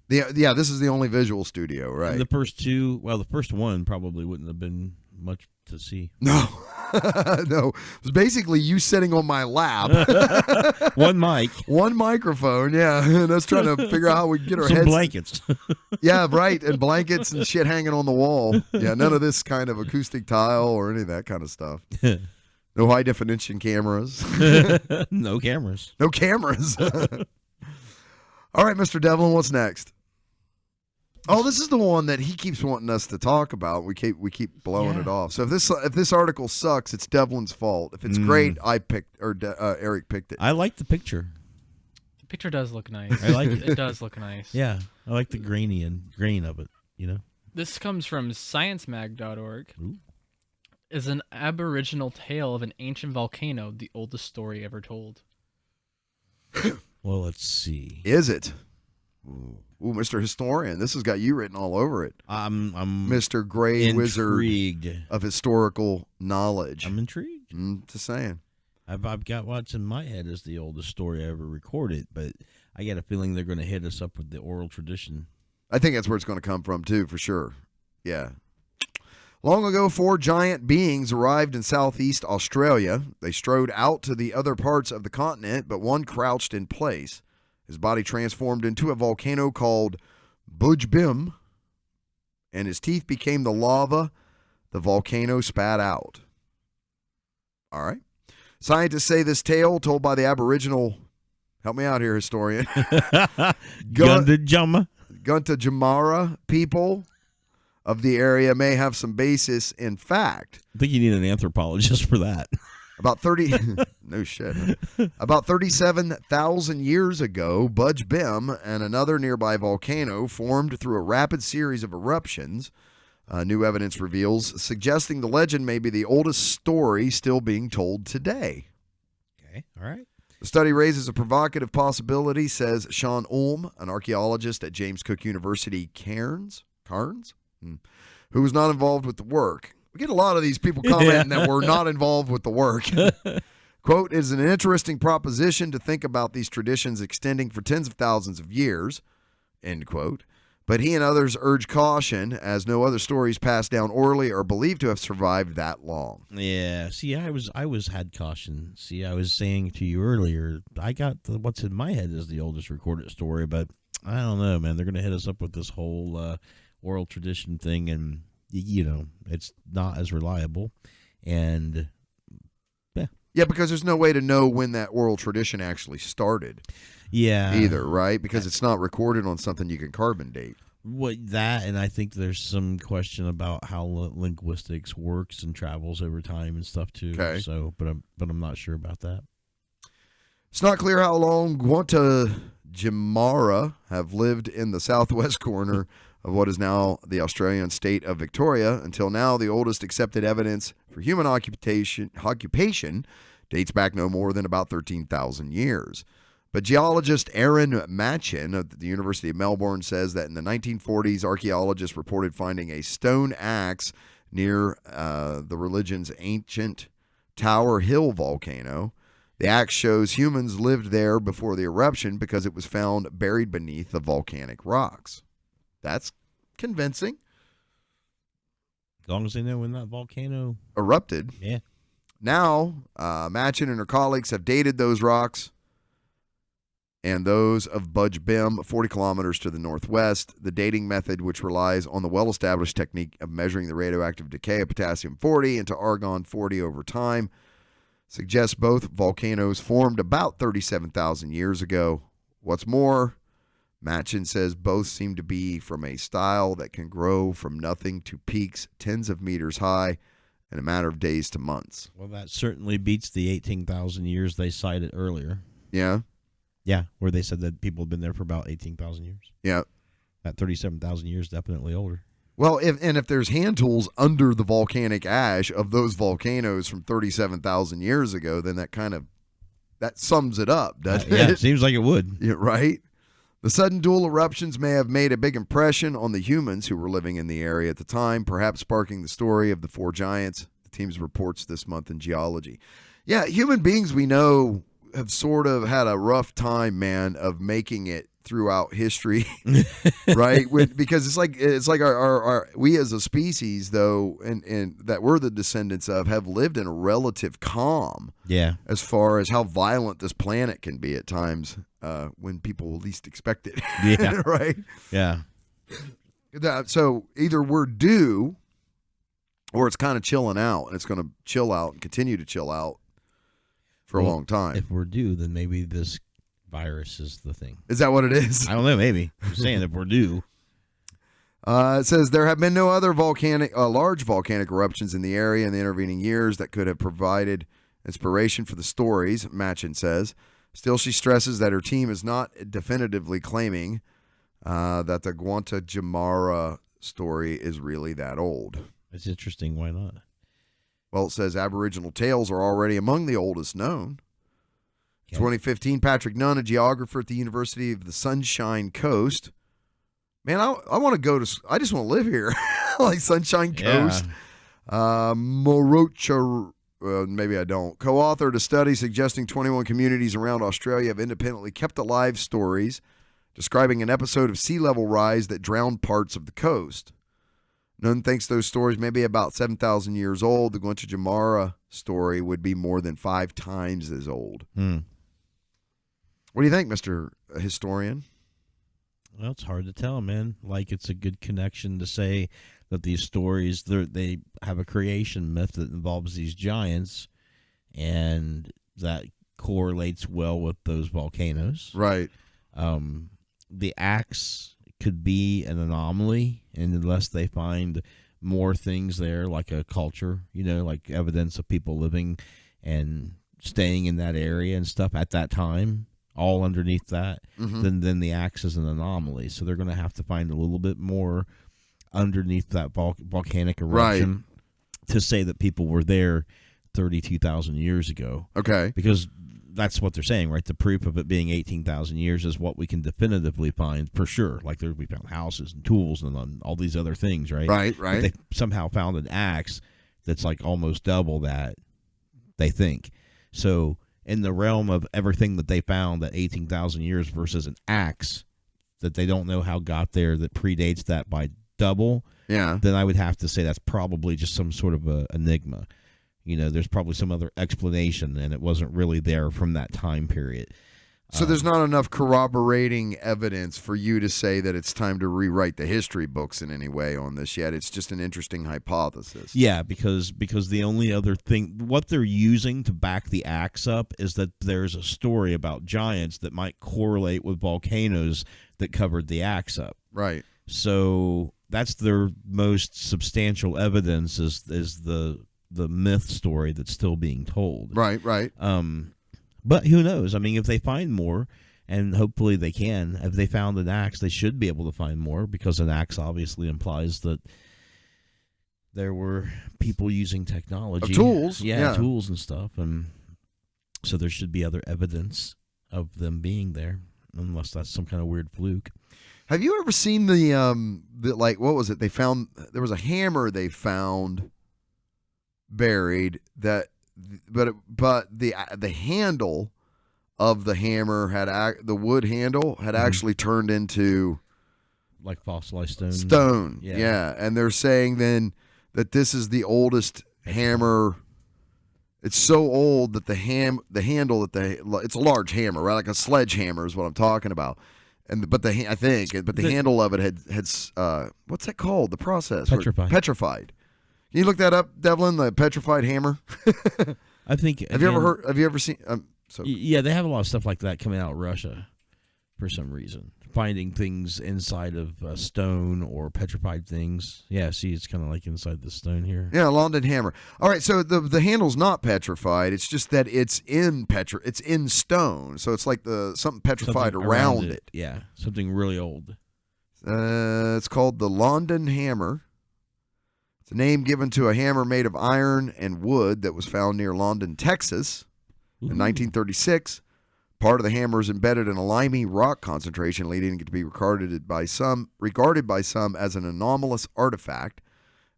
Yeah, this is the only visual studio, right? The first 2, the first one probably wouldn't have been much to see. No. No. It was basically you sitting on my lap. One mic. One microphone, yeah. And us trying to figure out how we get our Some heads. blankets. Yeah, right. And blankets and shit hanging on the wall. Yeah, none of this kind of acoustic tile or any of that kind of stuff. No high definition cameras. No cameras. No cameras. All right, Mr. Devlin, what's next? Oh, this is the one that he keeps wanting us to talk about. We keep blowing it off. So if this article sucks, it's Devlin's fault. If it's great, Eric picked it. I like the picture. The picture does look nice. I like it. It does look nice. Yeah, I like the grain of it. You know. This comes from sciencemag.org. Ooh. Is an aboriginal tale of an ancient volcano the oldest story ever told? Well, let's see. Is it? Ooh, Mr. Historian, this has got you written all over it. I'm Mr. Gray intrigued. Wizard of historical knowledge. I'm intrigued. Just saying. I've got what's in my head as the oldest story I ever recorded, but I got a feeling they're going to hit us up with the oral tradition. I think that's where it's going to come from, too, for sure. Yeah. Long ago, 4 giant beings arrived in southeast Australia. They strode out to the other parts of the continent, but one crouched in place. His body transformed into a volcano called Buj Bim, and his teeth became the lava the volcano spat out. All right. Scientists say this tale, told by the Aboriginal, help me out here, historian, Gunta Jamara people of the area may have some basis in fact. I think you need an anthropologist for that. About 30, no shit. About 37,000 years ago, Buj Bim and another nearby volcano formed through a rapid series of eruptions. New evidence reveals, suggesting the legend may be the oldest story still being told today. Okay, all right. The study raises a provocative possibility, says Sean Ulm, an archaeologist at James Cook University Cairns, who was not involved with the work. We get a lot of these people commenting that we're not involved with the work. Quote, it is an interesting proposition to think about these traditions extending for tens of thousands of years, end quote. But he and others urge caution, as no other stories passed down orally are believed to have survived that long. Yeah, see, I had caution. See, I was saying to you earlier, I got what's in my head is the oldest recorded story, but I don't know, man. They're going to hit us up with this whole oral tradition thing, and it's not as reliable, and yeah, because there's no way to know when that oral tradition actually started. Yeah, either, right? Because it's not recorded on something you can carbon date. And I think there's some question about how linguistics works and travels over time and stuff too. Okay. So, but I'm not sure about that. It's not clear how long Guanta Jamara have lived in the southwest corner of what is now the Australian state of Victoria. Until now, the oldest accepted evidence for human occupation dates back no more than about 13,000 years. But geologist Aaron Machin of the University of Melbourne says that in the 1940s, archaeologists reported finding a stone axe near the religion's ancient Tower Hill volcano. The axe shows humans lived there before the eruption because it was found buried beneath the volcanic rocks. That's convincing. As long as they know when that volcano erupted. Yeah. Now, Machin and her colleagues have dated those rocks and those of Budge Bim, 40 kilometers to the northwest. The dating method, which relies on the well-established technique of measuring the radioactive decay of potassium-40 into argon-40 over time, suggests both volcanoes formed about 37,000 years ago. What's more, Machin says both seem to be from a style that can grow from nothing to peaks tens of meters high in a matter of days to months. Well, that certainly beats the 18,000 years they cited earlier. Yeah? Yeah, where they said that people have been there for about 18,000 years. Yeah. That 37,000 years definitely older. Well, if there's hand tools under the volcanic ash of those volcanoes from 37,000 years ago, then that sums it up, doesn't it? Yeah, it seems like it would. Yeah, right? The sudden dual eruptions may have made a big impression on the humans who were living in the area at the time, perhaps sparking the story of the four giants. The team's reports this month in Geology. Yeah, human beings we know have sort of had a rough time, man, of making it throughout history, right? Because it's like our we as a species, though, and that we're the descendants of, have lived in a relative calm. Yeah. As far as how violent this planet can be at times, when people least expect it. Yeah. Right. Yeah. So either we're due, or it's kind of chilling out, and it's going to chill out and continue to chill out for a long time. If we're due, then maybe this virus is the thing. Is that what it is? I don't know. Maybe. I'm saying if we're due. It says there have been no other large volcanic eruptions in the area in the intervening years that could have provided inspiration for the stories, Machin says. Still, she stresses that her team is not definitively claiming that the Guantanamara story is really that old. It's interesting. Why not? Well, it says Aboriginal tales are already among the oldest known. Okay. 2015, Patrick Nunn, a geographer at the University of the Sunshine Coast. Man, I want to go to, I just want to live here. Like Sunshine Coast. Yeah. Morocha, maybe I don't. Co-authored a study suggesting 21 communities around Australia have independently kept alive stories describing an episode of sea level rise that drowned parts of the coast. Nunn thinks those stories may be about 7,000 years old. The Guantanamara story would be more than 5 times as old. What do you think, Mr. Historian? Well, it's hard to tell, man. Like, it's a good connection to say that these stories, they have a creation myth that involves these giants, and that correlates well with those volcanoes. Right. The axe could be an anomaly, and unless they find more things there, like a culture, like evidence of people living and staying in that area and stuff at that time, all underneath that, then the axe is an anomaly. So they're going to have to find a little bit more underneath that volcanic eruption to say that people were there 32,000 years ago. Okay. Because that's what they're saying, right? The proof of it being 18,000 years is what we can definitively find for sure. Like we found houses and tools and all these other things, right? Right. But they somehow found an axe that's like almost double that, they think. So in the realm of everything that they found, that 18,000 years versus an axe that they don't know how got there that predates that by double, then I would have to say that's probably just some sort of a enigma. There's probably some other explanation, and it wasn't really there from that time period. So there's not enough corroborating evidence for you to say that it's time to rewrite the history books in any way on this yet. It's just an interesting hypothesis. Yeah, because the only other thing, what they're using to back the axe up is that there's a story about giants that might correlate with volcanoes that covered the axe up. Right. So that's their most substantial evidence is the myth story that's still being told. Right. But who knows? I mean, if they find more And hopefully they can. If they found an axe, they should be able to find more, because an axe obviously implies that there were people using technology. Of tools. Yeah, tools and stuff. And so there should be other evidence of them being there, unless that's some kind of weird fluke. Have you ever seen the like, what was it? They found, there was a hammer they found buried but the handle of the hammer the wood handle had actually turned into like fossilized stone. Yeah. And they're saying then that this is the oldest hammer. It's so old that the handle it's a large hammer, right? Like a sledgehammer is what I'm talking about. But the handle of it had what's that called? The process petrified. Can you look that up, Devlin? The petrified hammer. I think. Have you ever seen? Yeah, they have a lot of stuff like that coming out of Russia for some reason. Finding things inside of stone or petrified things. Yeah, see, it's kind of like inside the stone here. Yeah, London hammer. All right, so the handle's not petrified. It's just that it's in stone. So it's like something petrified around it. Yeah, something really old. It's called the London hammer. It's a name given to a hammer made of iron and wood that was found near London, Texas, in 1936. Part of the hammer is embedded in a limey rock concentration, leading it to be regarded by some as an anomalous artifact,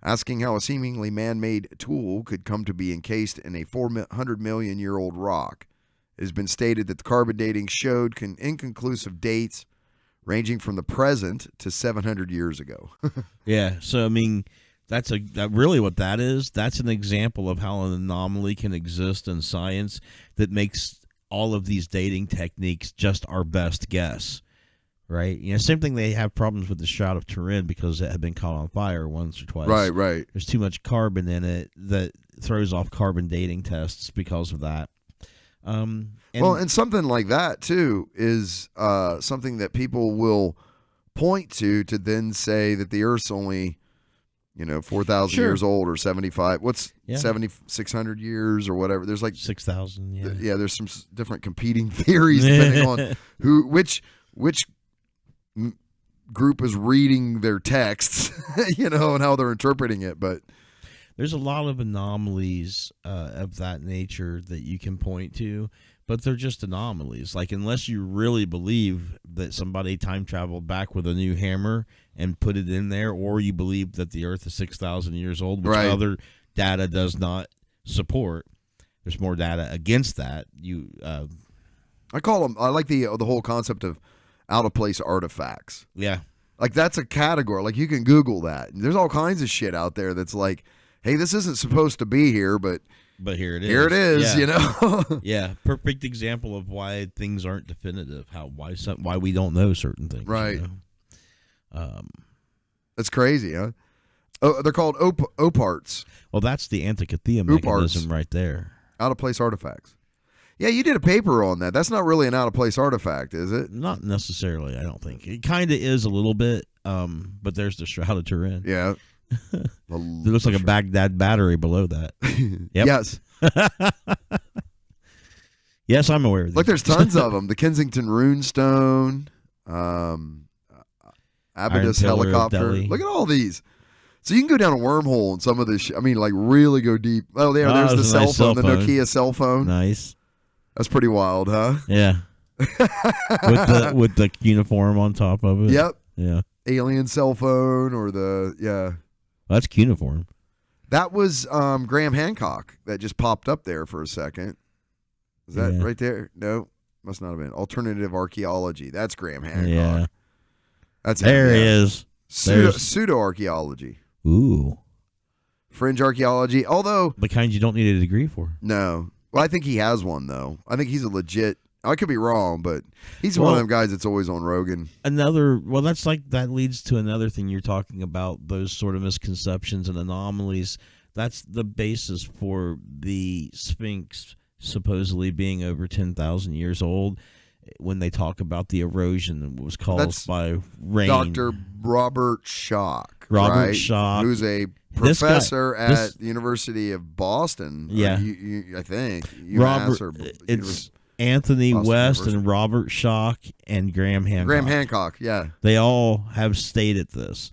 asking how a seemingly man-made tool could come to be encased in a 400-million-year-old rock. It has been stated that the carbon dating showed inconclusive dates ranging from the present to 700 years ago. Yeah, so I mean, that's really what that is. That's an example of how an anomaly can exist in science that makes all of these dating techniques just our best guess, right? You know, same thing. They have problems with the Shroud of Turin because it had been caught on fire once or twice. Right. There's too much carbon in it that throws off carbon dating tests because of that. And something like that too is something that people will point to then say that the Earth's only 4,000 years old or 75. What's 7,600 years or whatever? There's like 6,000. Yeah. Yeah. There's some different competing theories depending on which group is reading their texts, and how they're interpreting it. But there's a lot of anomalies of that nature that you can point to, but they're just anomalies. Like, unless you really believe that somebody time traveled back with a new hammer and put it in there, or you believe that the Earth is 6,000 years old, which other data does not support. There's more data against that. I like the whole concept of out of place artifacts. Yeah. Like, that's a category. Like, you can Google that. There's all kinds of shit out there that's like, hey, this isn't supposed to be here, but here it is. Here it is, Yeah, perfect example of why things aren't definitive. Why we don't know certain things. Right. That's crazy, huh? Oh, they're called OPARTs. Well, that's the Antikythera mechanism right there. Out of place artifacts. Yeah, you did a paper on that. That's not really an out of place artifact, is it? Not necessarily, I don't think. It kind of is a little bit, but there's the Shroud of Turin. Yeah. It looks like a Baghdad battery below that. Yep. Yes. Yes, I'm aware of these. Look, there's tons of them. The Kensington Runestone, Abydos helicopter. Look at all these. So you can go down a wormhole in some of this. Like, really go deep. Oh, there's the cell phone, the Nokia cell phone. Nice. That's pretty wild, huh? Yeah. with the uniform on top of it. Yep. Yeah. Alien cell phone That's cuneiform. That was Graham Hancock that just popped up there for a second. Is that right there? No, must not have been. Alternative archaeology. That's Graham Hancock. Yeah. That's there he is. Pseudo archaeology. Ooh. Fringe archaeology. Although the kind you don't need a degree for. No. Well, I think he has one though. I think he's a legit. I could be wrong, but he's one of them guys that's always on Rogan. That leads to another thing you're talking about, those sort of misconceptions and anomalies. That's the basis for the Sphinx supposedly being over 10,000 years old when they talk about the erosion that was caused by rain. Dr. Robert Schoch. Robert Schoch. Who's a professor at the University of Boston. Yeah. I think. UMass Anthony Boston West University. and Robert Schoch and Graham Hancock. Graham Hancock, yeah. They all have stated this.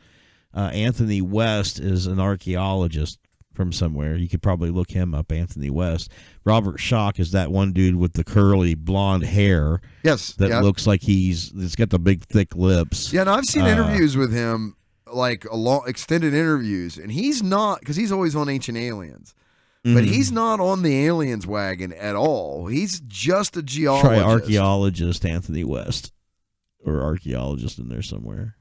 Anthony West is an archaeologist from somewhere. You could probably look him up, Anthony West. Robert Schoch is that one dude with the curly blonde hair. Yes. That looks like he's got the big thick lips. Yeah, and I've seen interviews with him, like extended interviews, and he's not, because he's always on Ancient Aliens. But he's not on the aliens wagon at all. He's just a geologist. Try archaeologist Anthony West. Or archaeologist in there somewhere.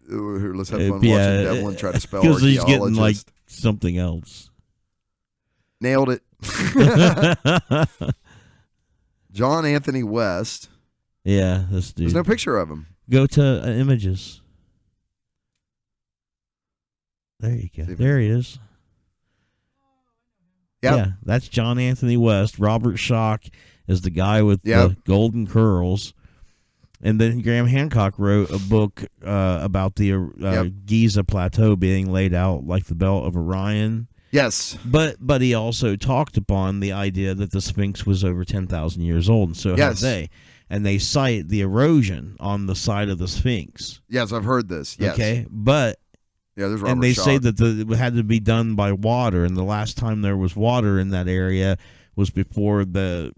Let's have fun watching Devlin try to spell because archaeologist. he's getting like something else. Nailed it. John Anthony West. Yeah, this dude. There's no picture of him. Go to images. There you go. There he is. Yep. Yeah, that's John Anthony West. Robert Schoch is the guy with the golden curls. And then Graham Hancock wrote a book about the Giza Plateau being laid out like the Belt of Orion. Yes. But he also talked upon the idea that the Sphinx was over 10,000 years old, and so have they. And they cite the erosion on the side of the Sphinx. Yes, I've heard this. Yes. Okay, but... Yeah, there's Robert and they Schoch. say that it had to be done by water, and the last time there was water in that area was before the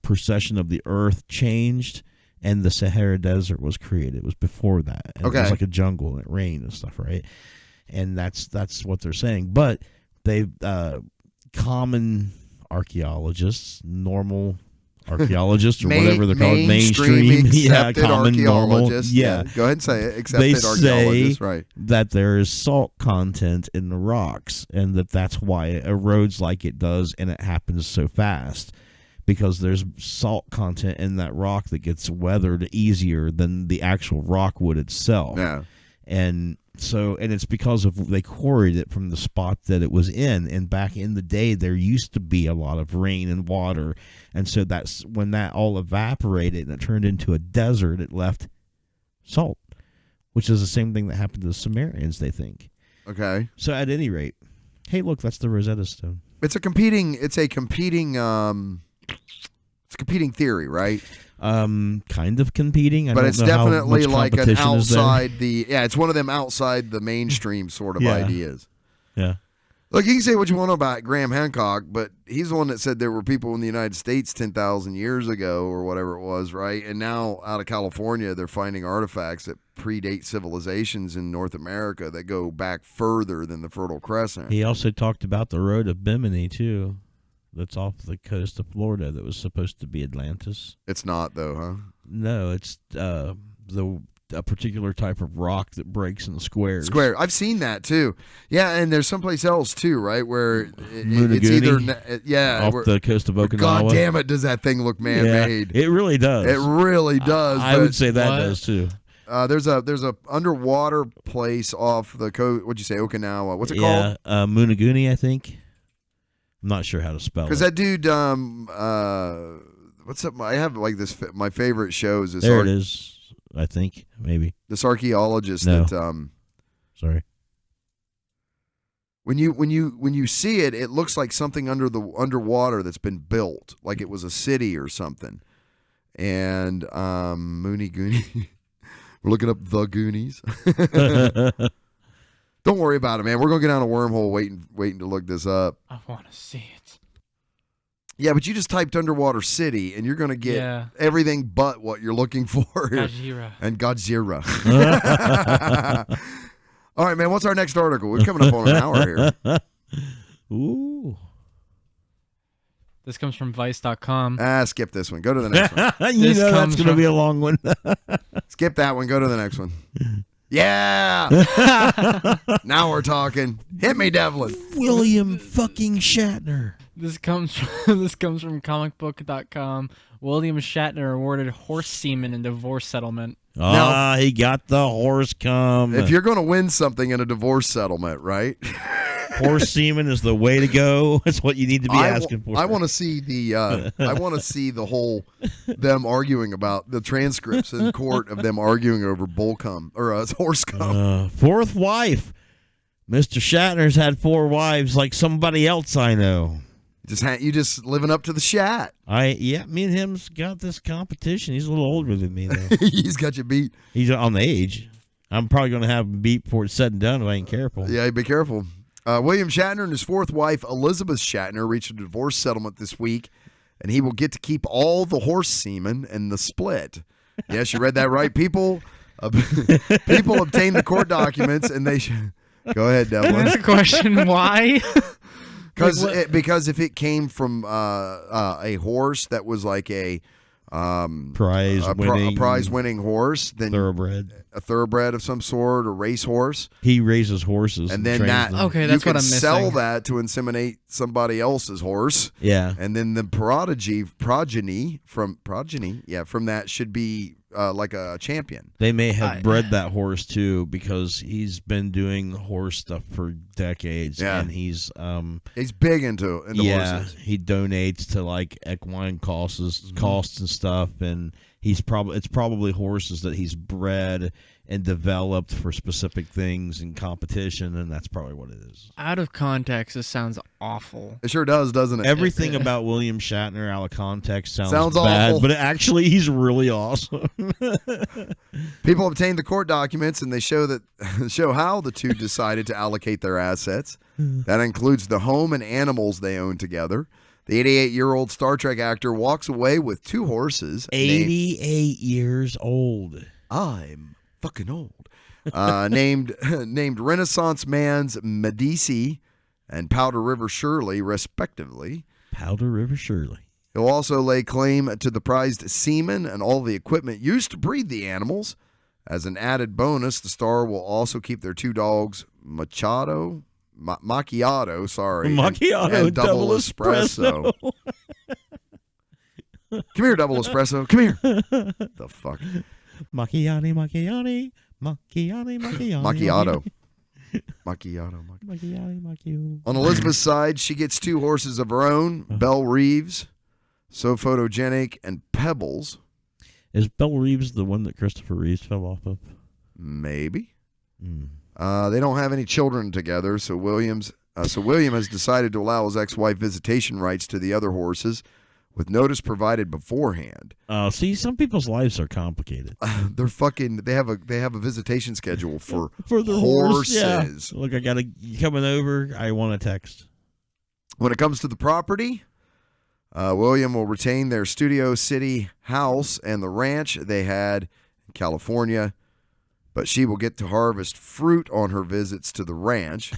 precession of the Earth changed and the Sahara Desert was created. It was before that. And it was like a jungle, and it rained and stuff, right? And that's what they're saying. But they common archaeologists, normal archaeologists, or whatever they're called, mainstream, common, normal, go ahead and say it. Accepted archaeologists, right? That there is salt content in the rocks, and that's why it erodes like it does, and it happens so fast, because there's salt content in that rock that gets weathered easier than the actual rock would itself. Yeah, and it's because of they quarried it from the spot that it was in, and back in the day there used to be a lot of rain and water, and so that's when that all evaporated and it turned into a desert. It left salt, which is the same thing that happened to the Sumerians, they think. Okay. So at any rate, hey, look, that's the Rosetta Stone. It's a competing theory, right? Kind of competing, but it's definitely like an outside it's one of them outside the mainstream sort of ideas. Yeah. Look, you can say what you want about Graham Hancock, but he's the one that said there were people in the United States 10,000 years ago or whatever it was, right? And now out of California, they're finding artifacts that predate civilizations in North America that go back further than the Fertile Crescent. He also talked about the road of Bimini, too. That's off the coast of Florida that was supposed to be Atlantis. It's not, though, huh? No, it's a particular type of rock that breaks in squares. Square. I've seen that, too. Yeah, and there's someplace else, too, right, where it's either... Off the coast of Okinawa. God damn it, does that thing look man-made. Yeah, it really does. It really does. I would say that does, too. There's a underwater place off the coast. What'd you say, Okinawa? What's it called? Munaguni, I think. I'm not sure how to spell it. Because that dude, what's up? I have like this. My favorite shows is there. It is. I think maybe this archaeologist that. Sorry. When you see it, it looks like something underwater that's been built, like it was a city or something. And Mooney Goonie, we're looking up the Goonies. Don't worry about it, man. We're gonna get down a wormhole waiting to look this up. I want to see it. Yeah, but you just typed underwater city, and you're gonna get everything but what you're looking for. Godzilla. And Godzilla. All right, man. What's our next article? We're coming up on an hour here. Ooh. This comes from Vice.com. Skip this one. Go to the next one. That's going to be a long one. Skip that one. Go to the next one. Yeah. Now we're talking. Hit me, Devlin. William fucking Shatner. This comes from comicbook.com. William Shatner awarded horse semen in divorce settlement. He got the horse cum. If you're going to win something in a divorce settlement, right? Horse semen is the way to go. That's what you need to be asking for. I want to see the whole them arguing about the transcripts in court of them arguing over bull cum or horse cum. Fourth wife. Mr. Shatner's had 4 wives like somebody else I know. You just living up to the shat. Me and him's got this competition. He's a little older than me though. He's got you beat. He's on the age. I'm probably going to have him beat before it's said and done if I ain't careful. Yeah, be careful. William Shatner and his fourth wife, Elizabeth Shatner, reached a divorce settlement this week, and he will get to keep all the horse semen and the split. Yes, you read that right. People obtain the court documents, and they go ahead, Devlin. That's a question. Why? Because if it came from a horse that was like a prize-winning horse, then a thoroughbred of some sort, or racehorse. He raises horses, and then that's what I'm missing. Sell that to inseminate somebody else's horse. Yeah, and then the progeny from that should be like a champion. They may have bred that horse too, because he's been doing horse stuff for decades. Yeah, and he's big into horses. He donates to like equine costs and stuff, and it's probably horses that he's bred and developed for specific things in competition, and that's probably what it is. Out of context, this sounds awful. It sure does, doesn't it? Everything about William Shatner out of context sounds bad, awful. but actually he's really awesome. People obtained the court documents, and they show how the two decided to allocate their assets. That includes the home and animals they own together. The 88-year-old Star Trek actor walks away with 2 horses. 88 years old. I'm fucking old. Named Renaissance Man's Medici and Powder River Shirley, respectively. Powder River Shirley. He'll also lay claim to the prized semen and all the equipment used to breed the animals. As an added bonus, the star will also keep their 2 dogs, Macchiato, and double espresso. Come here, double espresso. Come here. The fuck? Macchiato. On Elizabeth's side, she gets 2 horses of her own, Belle Reeves, So Photogenic, and Pebbles. Is Belle Reeves the one that Christopher Reeves fell off of? Maybe. They don't have any children together, so William has decided to allow his ex-wife visitation rights to the other horses, with notice provided beforehand. See, some people's lives are complicated. They have a visitation schedule for the horses. Yeah. Look, you coming over? I want a text. When it comes to the property, William will retain their Studio City house and the ranch they had in California, but she will get to harvest fruit on her visits to the ranch.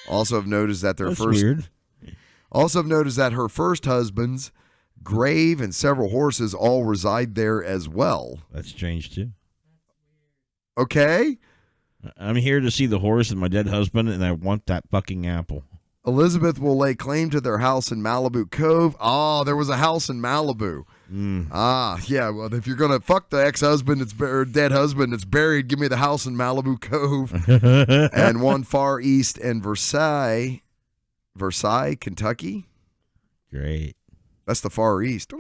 Also have noticed that her first husband's grave and several horses all reside there as well. That's strange too. Okay. I'm here to see the horse and my dead husband, and I want that fucking apple. Elizabeth will lay claim to their house in Malibu Cove. Oh, there was a house in Malibu. Yeah. Well, if you're gonna fuck the ex-husband, dead husband that's buried, give me the house in Malibu Cove, and one far east in Versailles, Kentucky. Great. That's the Far East.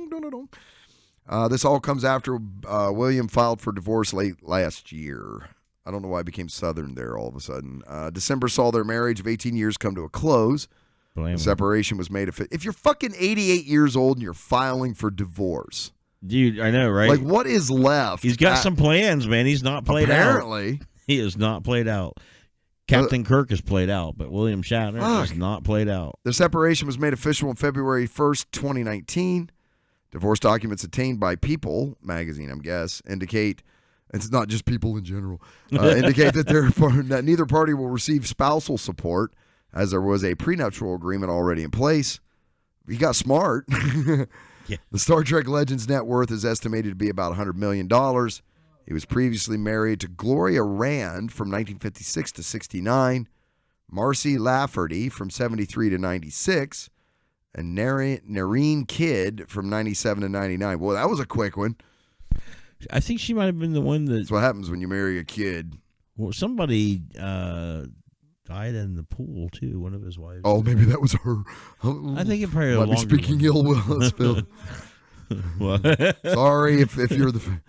This all comes after William filed for divorce late last year. I don't know why I became Southern there all of a sudden. December saw their marriage of 18 years come to a close. The separation was made if you're fucking 88 years old and you're filing for divorce. Dude, I know, right? Like, what is left? He's got some plans, man. He's not played apparently. out. He is not played out. Captain Kirk is played out, but William Shatner is not played out. The separation was made official on February 1st, 2019. Divorce documents obtained by People magazine, I'm guess, indicate it's not just People in general. Indicate that neither party will receive spousal support, as there was a prenuptial agreement already in place. He got smart. Yeah. The Star Trek legend's net worth is estimated to be about $100 million. He was previously married to Gloria Rand from 1956 to 69, Marcy Lafferty from 73 to 96, and Nareen Kidd from 97 to 99. Well, that was a quick one. I think she might have been the one that... That's what happens when you marry a kid. Well, somebody died in the pool, too, one of his wives. Oh, maybe that was her. I think it probably... Might be speaking ill will, Phil. What? Sorry if you're the...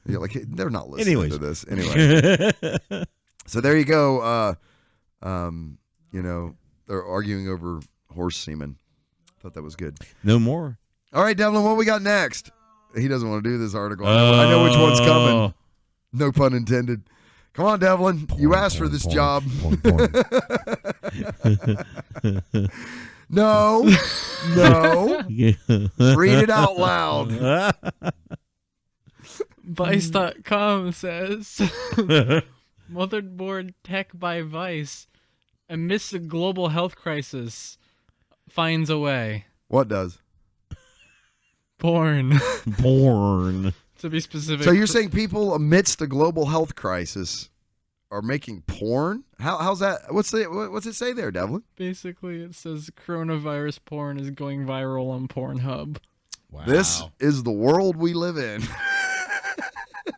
Yeah, like, they're not listening to this. Anyway. So there you go. They're arguing over horse semen. Thought that was good. No more. All right, Devlin, what we got next? He doesn't want to do this article. I know which one's coming. No pun intended. Come on, Devlin. You asked for this job. No. Read it out loud. Vice.com says motherboard tech by Vice amidst the global health crisis finds a way. What does? Porn. To be specific. So you're saying people amidst the global health crisis are making porn? How's that? What's it say there, Devlin? Basically, it says coronavirus porn is going viral on Pornhub. Wow. This is the world we live in.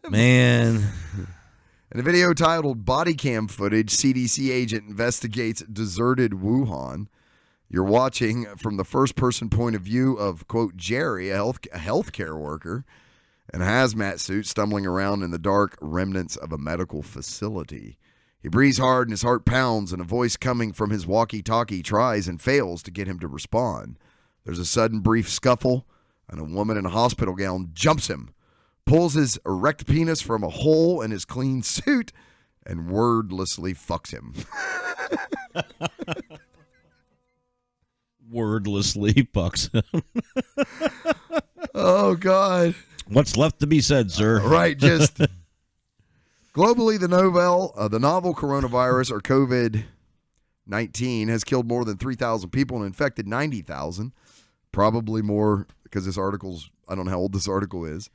Man. In a video titled Body Cam Footage, CDC Agent Investigates Deserted Wuhan. You're watching from the first-person point of view of, quote, Jerry, a healthcare worker, in a hazmat suit stumbling around in the dark remnants of a medical facility. He breathes hard and his heart pounds, and a voice coming from his walkie-talkie tries and fails to get him to respond. There's a sudden brief scuffle, and a woman in a hospital gown jumps him, pulls his erect penis from a hole in his clean suit, and wordlessly fucks him. Wordlessly fucks him. Oh, God. What's left to be said, sir? Right, just globally, the novel coronavirus, or COVID-19, has killed more than 3,000 people and infected 90,000. Probably more because this article's, I don't know how old this article is.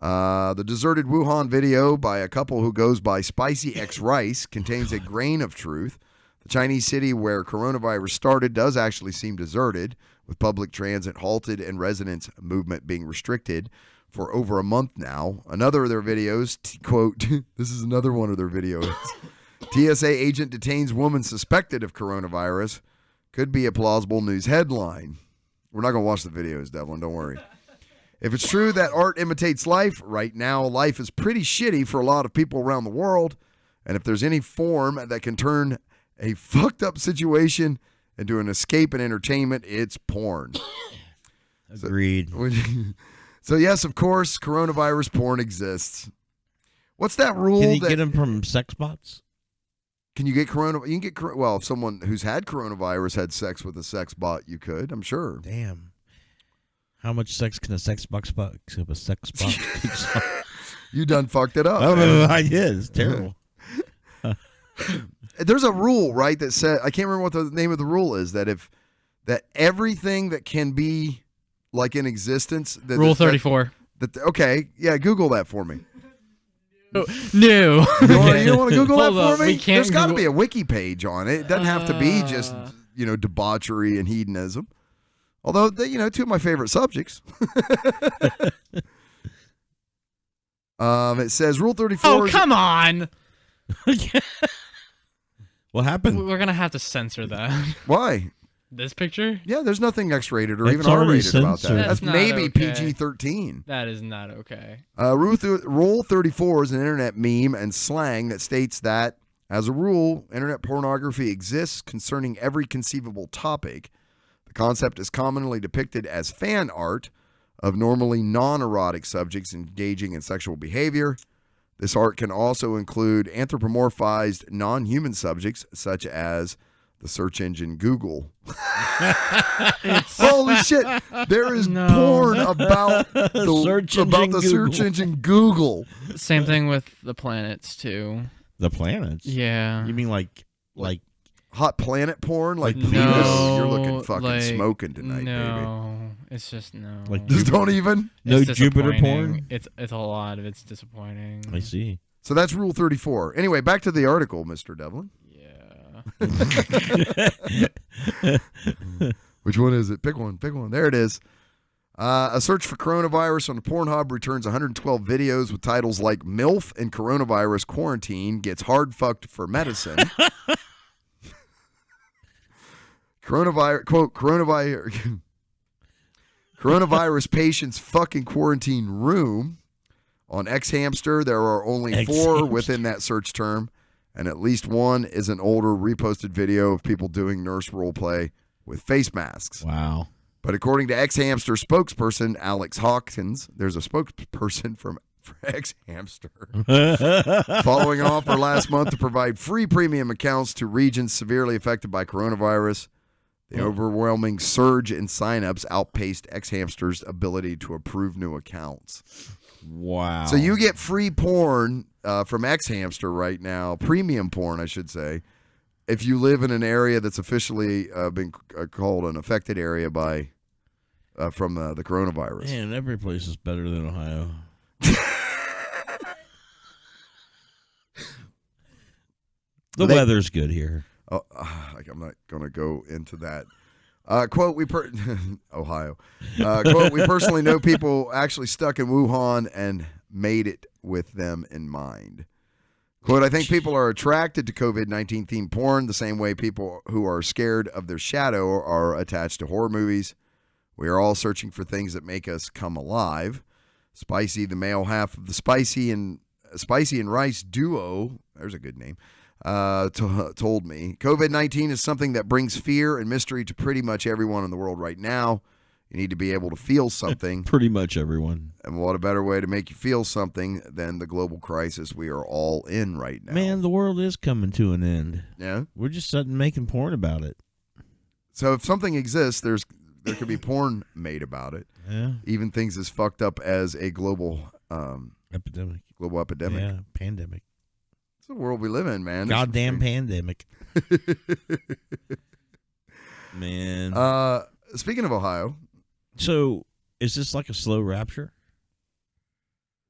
The deserted Wuhan video by a couple who goes by Spicy X Rice contains a grain of truth. The Chinese city where coronavirus started does actually seem deserted, with public transit halted and residents' movement being restricted for over a month now. Another of their videos, quote, this is another one of their videos. TSA agent detains woman suspected of coronavirus. Could be a plausible news headline. We're not going to watch the videos, Devlin, don't worry. If it's true that art imitates life, right now life is pretty shitty for a lot of people around the world. And if there's any form that can turn a fucked up situation into an escape and entertainment, it's porn. Agreed. So yes, of course, coronavirus porn exists. What's that rule? Can you get them from sex bots? Can you get coronavirus? You can get, well, if someone who's had coronavirus had sex with a sex bot, you could, I'm sure. Damn. How much sex can a sex box bot? You done fucked it up. Oh, I did. It's terrible. There's a rule, right, that said, I can't remember what the name of the rule is, that everything that can be like in existence. Rule 34. Okay, yeah, Google that for me. No. You don't want to Google that Hold for up, me? we can't There's got to Google- be a wiki page on it. It doesn't have to be just, debauchery and hedonism. Although, two of my favorite subjects. It says Rule 34. Oh, come on. What happened? We're going to have to censor that. Why? This picture? Yeah, there's nothing X-rated or It's even already R-rated about that. censored. That's That's not maybe okay. PG-13. That is not okay. Rule 34 is an internet meme and slang that states that, as a rule, internet pornography exists concerning every conceivable topic. The concept is commonly depicted as fan art of normally non-erotic subjects engaging in sexual behavior. This art can also include anthropomorphized non-human subjects, such as the search engine Google. Holy shit! There is porn about the search engine Google. Same thing with the planets, too. The planets? Yeah. You mean like hot planet porn? Like, No, Venus? You're looking fucking like, smoking tonight, baby. No, it's just no. Like Just don't even. no It's Jupiter disappointing. porn? It's a lot of it's disappointing. I see. So that's Rule 34. Anyway, back to the article, Mr. Devlin. Yeah. Which one is it? Pick one. There it is. A search for coronavirus on Pornhub returns 112 videos with titles like MILF and Coronavirus Quarantine Gets Hard Fucked for Medicine. Coronavirus patients fucking quarantine room. On X Hamster, there are only 4 within that search term, and at least one is an older reposted video of people doing nurse role play with face masks. Wow. But according to X-Hamster spokesperson Alex Hawkins, there's a spokesperson for X-Hamster, following an offer last month to provide free premium accounts to regions severely affected by coronavirus. The overwhelming surge in signups outpaced X-Hamster's ability to approve new accounts. Wow. So you get free porn from X-Hamster right now, premium porn, I should say, if you live in an area that's officially been called an affected area by from the coronavirus. Man, every place is better than Ohio. The weather's good here. Oh, I'm not going to go into that. Quote, Ohio. Quote, we personally know people actually stuck in Wuhan and made it with them in mind. Quote, I think people are attracted to COVID-19 themed porn the same way people who are scared of their shadow are attached to horror movies. We are all searching for things that make us come alive. Spicy, the male half of the Spicy and Rice duo, there's a good name, told me. COVID-19 is something that brings fear and mystery to pretty much everyone in the world right now. You need to be able to feel something. Pretty much everyone. And what a better way to make you feel something than the global crisis we are all in right now. Man, the world is coming to an end. Yeah? We're just sitting making porn about it. So if something exists, there could be porn made about it. Yeah. Even things as fucked up as a global Epidemic. global epidemic. Yeah, pandemic. It's the world we live in, man. Goddamn pandemic. Man. Speaking of Ohio. So, is this like a slow rapture?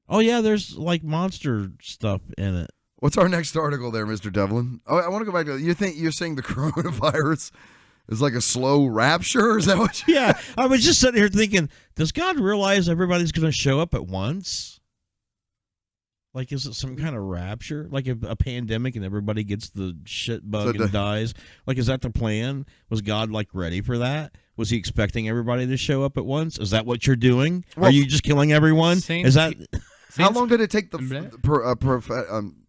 Oh, yeah, there's like monster stuff in it. What's our next article there, Mr. Devlin? Oh, I want to go back to you're saying the coronavirus is like a slow rapture? Is that what you... Yeah, I was just sitting here thinking, does God realize everybody's going to show up at once? Like, is it some kind of rapture? Like a pandemic and everybody gets the shit bug and dies? Like, is that the plan? Was God, like, ready for that? Was he expecting everybody to show up at once? Is that what you're doing? Are you just killing everyone? Is that... How long did it take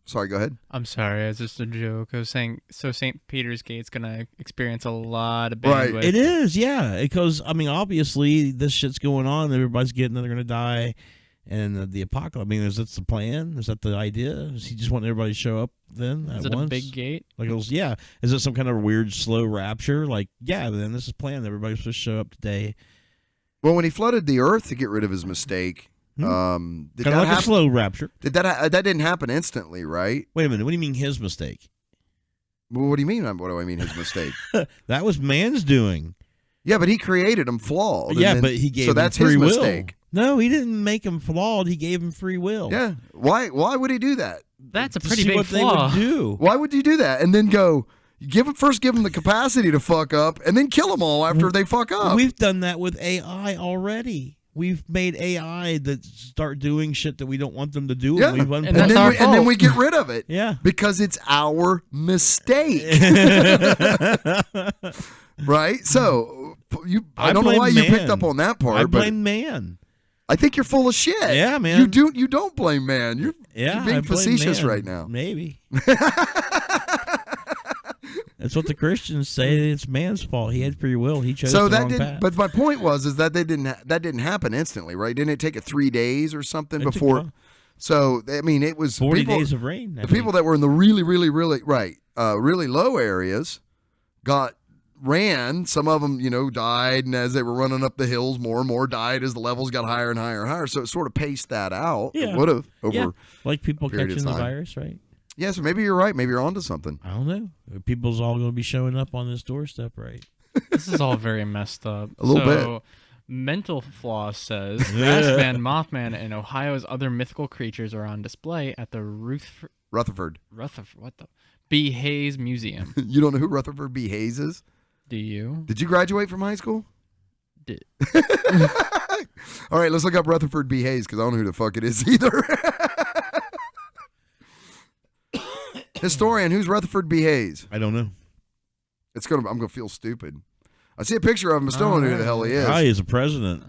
sorry, go ahead. I'm sorry, it's just a joke. I was saying, so St. Peter's Gate's going to experience a lot of bandwidth. Right. It is, yeah. Because, I mean, obviously, this shit's going on. Everybody's getting, they're going to die. And the apocalypse, I mean, is that the plan? Is that the idea? Does he just want everybody to show up then at once? Is it a big gate? Like, yeah. Is it some kind of weird, slow rapture? Like, yeah, then this is planned. Everybody's supposed to show up today. Well, when he flooded the earth to get rid of his mistake, did kind that of like happen? A slow rapture. Did that didn't happen instantly, right? Wait a minute. What do you mean his mistake? Well, what do you mean? What do I mean his mistake? That was man's doing. Yeah, but he created him flawed. Yeah, but he gave so him that's free his will. mistake. No, he didn't make him flawed. He gave him free will. Yeah. Why would he do that? That's a To pretty see big what flaw. they would do. Why would you do that? And then first give them the capacity to fuck up, and then kill them all after they fuck up. We've done that with AI already. We've made AI that start doing shit that we don't want them to do. Yeah. And, And then we get rid of it. Yeah. Because it's our mistake. Right? So I don't know why you picked up on that part. I blame man. I think you're full of shit. Yeah, man. You don't blame man. You're being facetious right now. Maybe. That's what the Christians say. It's man's fault. He had free will. He chose the wrong path. But my point was that that didn't happen instantly, right? Didn't it take it 3 days or something before? So I mean, it was 40 days of rain. The people that were in the really really low areas ran. Some of them, died, and as they were running up the hills, more and more died as the levels got higher and higher and higher. So it sort of paced that out. Yeah. It would have over like people a period of catching the time. virus, right? Yeah, so maybe you're right. Maybe you're onto something. I don't know. People's all going to be showing up on this doorstep, right? This is all very messed up. A little bit. Mental Floss says Grassman, Mothman, and Ohio's other mythical creatures are on display at the Rutherford. What the? B. Hayes Museum. You don't know who Rutherford B. Hayes is? Do you? Did you graduate from high school? Did. All right, let's look up Rutherford B. Hayes because I don't know who the fuck it is either. Historian, who's Rutherford B. Hayes? I don't know. I'm gonna feel stupid. I see a picture of him, but still don't know who the hell he is. He's a president.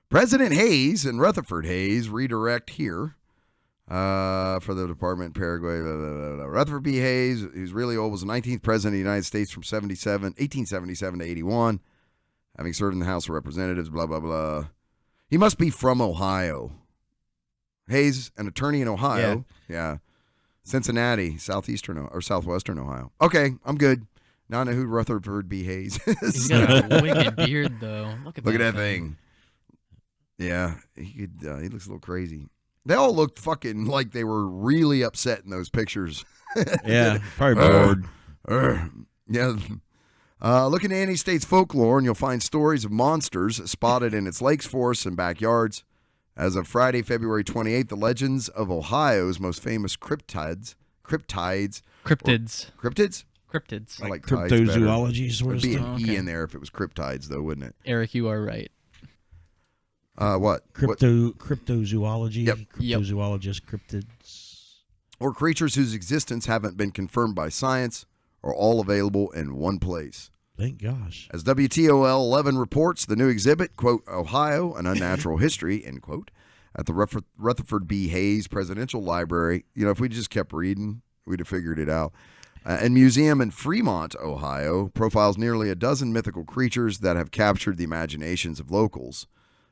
President Hayes and Rutherford Hayes redirect here for the Department in Paraguay. Rutherford B. Hayes, who's really old, was the 19th president of the United States from 1877 to 81. having served in the House of Representatives, blah, blah, blah. He must be from Ohio. Hayes, an attorney in Ohio. Yeah. Cincinnati, southwestern Ohio. Okay, I'm good. Now I know who Rutherford B. Hayes is. He's got a wicked beard, though. Look at that thing. Yeah, he looks a little crazy. They all looked fucking like they were really upset in those pictures. Yeah, probably bored. Yeah. Look into any state's folklore, and you'll find stories of monsters spotted in its lakes, forests, and backyards. As of Friday, February 28th, the legends of Ohio's most famous cryptids. Cryptids. I like tides better. Cryptozoology sort of There'd be stuff. an E in there if it was cryptides, though, wouldn't it? Eric, you are right. What? Cryptozoology. Yep. Cryptozoologist, cryptids. Or creatures whose existence haven't been confirmed by science are all available in one place. Thank gosh. As WTOL 11 reports, the new exhibit, quote, Ohio, an Unnatural History, end quote, at the Rutherford B. Hayes Presidential Library. You know, if we just kept reading, we'd have figured it out. And museum in Fremont, Ohio, profiles nearly a dozen mythical creatures that have captured the imaginations of locals.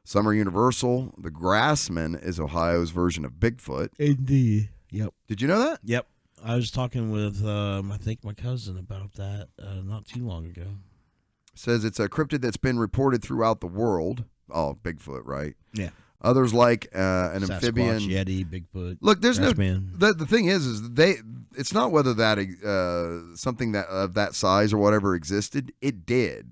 Some are universal. The Grassman is Ohio's version of Bigfoot. Indeed. Yep. Did you know that? Yep. I was talking with, I think, my cousin about that not too long ago. Says it's a cryptid that's been reported throughout the world. Oh, Bigfoot, right? Yeah. Others like an Sasquatch, amphibian. Yeti, Bigfoot. Look, there's Grassman. The thing is it's not whether that something that of that size or whatever existed. It did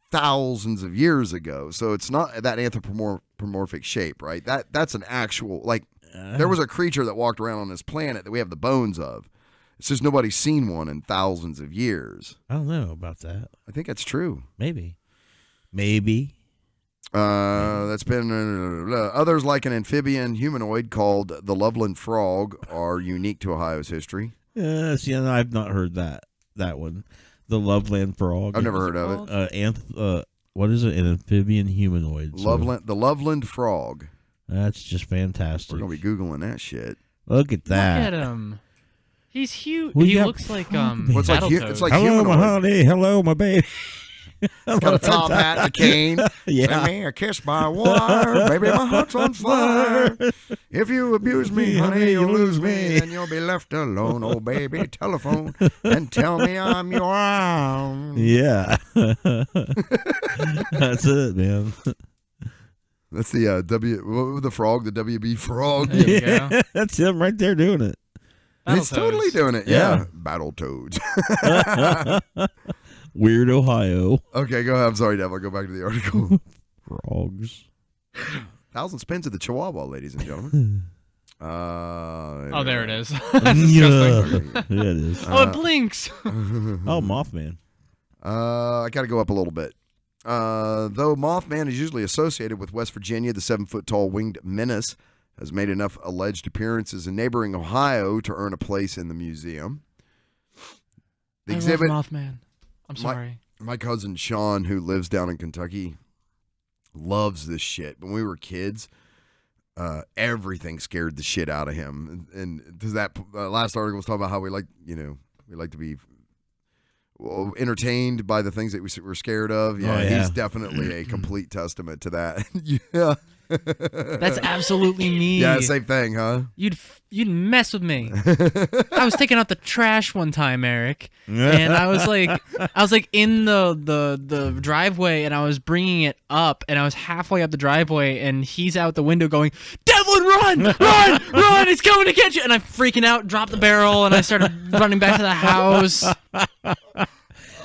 thousands of years ago. So it's not that anthropomorphic shape, right? That's an actual, like, there was a creature that walked around on this planet that we have the bones of. It's just nobody's seen one in thousands of years. I don't know about that. I think that's true. Maybe. That's been others like an amphibian humanoid called the Loveland Frog are unique to Ohio's history. See, I've not heard that one. The Loveland Frog. I've never heard of it. What is it? An amphibian humanoid. The Loveland Frog. That's just fantastic. We're gonna be googling that shit. Look at that. Look at him. He's huge. Well, he yeah, looks like What's like? It's like hello, humanoid. my honey. Hello, my baby. It's got a top hat and a cane. Yeah. Send me a kiss by wire. Baby, my heart's on fire. If you abuse me, honey, you'll lose me. Then you'll be left alone. Oh, baby, telephone and tell me I'm your own. Yeah. That's it, man. That's the frog, the WB frog. There you go. That's him right there doing it. He's totally doing it. Yeah. Battletoads. Weird Ohio. Okay, go ahead. I'm sorry, Dev. I'll go back to the article. Frogs. 1,000 spins of the Chihuahua, ladies and gentlemen. Oh, there it is. Yeah, it is. Oh, it blinks. Oh, Mothman. I got to go up a little bit. Though Mothman is usually associated with West Virginia, the 7-foot-tall winged menace has made enough alleged appearances in neighboring Ohio to earn a place in the museum. The exhibit, I love Mothman. I'm sorry. My cousin Sean, who lives down in Kentucky, loves this shit. When we were kids, everything scared the shit out of him. And that last article was talking about how we like to be entertained by the things that we were scared of. Yeah, he's definitely a complete testament to that. Yeah. That's absolutely me. Yeah, same thing, huh? You'd mess with me. I was taking out the trash one time, Eric, and I was like in the driveway, and I was bringing it up, and I was halfway up the driveway, and he's out the window going, "Devlin, run! It's coming to get you!" And I'm freaking out, dropped the barrel, and I started running back to the house.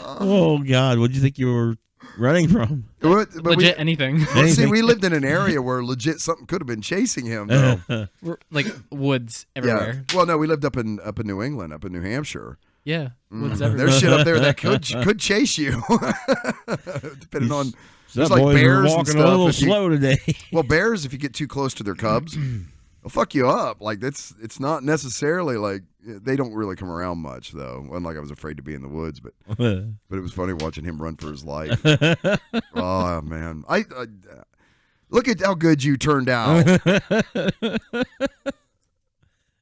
Oh God, what did you think you were running from? Legit anything. See, we lived in an area where legit something could have been chasing him, though. Like woods everywhere. Yeah. Well, no, we lived up in New England, up in New Hampshire. Yeah, woods everywhere. There's shit up there that could chase you, depending on. There's That like boys bears are and walking stuff. a little slow today. Well, bears, if you get too close to their cubs, they'll fuck you up. Like it's not necessarily like they don't really come around much though. Wasn't like I was afraid to be in the woods, but it was funny watching him run for his life. Oh man, I look at how good you turned out,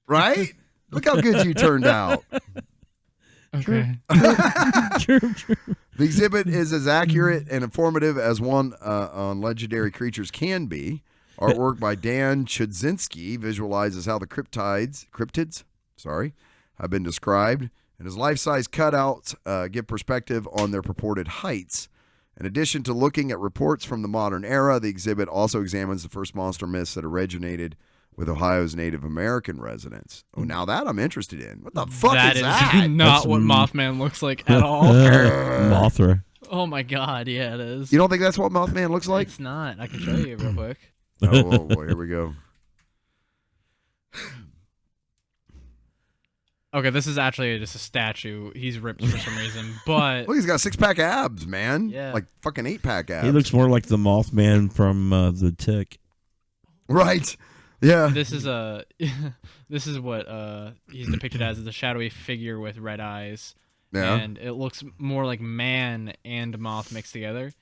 right? Look how good you turned out. Okay. True. The exhibit is as accurate and informative as one on legendary creatures can be. Artwork by Dan Chudzinski visualizes how the cryptids, have been described, and his life-size cutouts give perspective on their purported heights. In addition to looking at reports from the modern era, the exhibit also examines the first monster myths that originated with Ohio's Native American residents. Oh, now that I'm interested in. What the fuck is that? That is not what Mothman looks like at all. Mothra. Oh my god, yeah, it is. You don't think that's what Mothman looks like? It's not. I can show you real quick. Oh, boy, here we go. Okay, this is actually just a statue. He's ripped for some reason, but Look, he's got 6-pack abs, man. Yeah. Like fucking 8-pack abs. He looks more like the Mothman from The Tick. Right. Yeah. this is a this is what he's depicted as a shadowy figure with red eyes. Yeah. And it looks more like man and moth mixed together,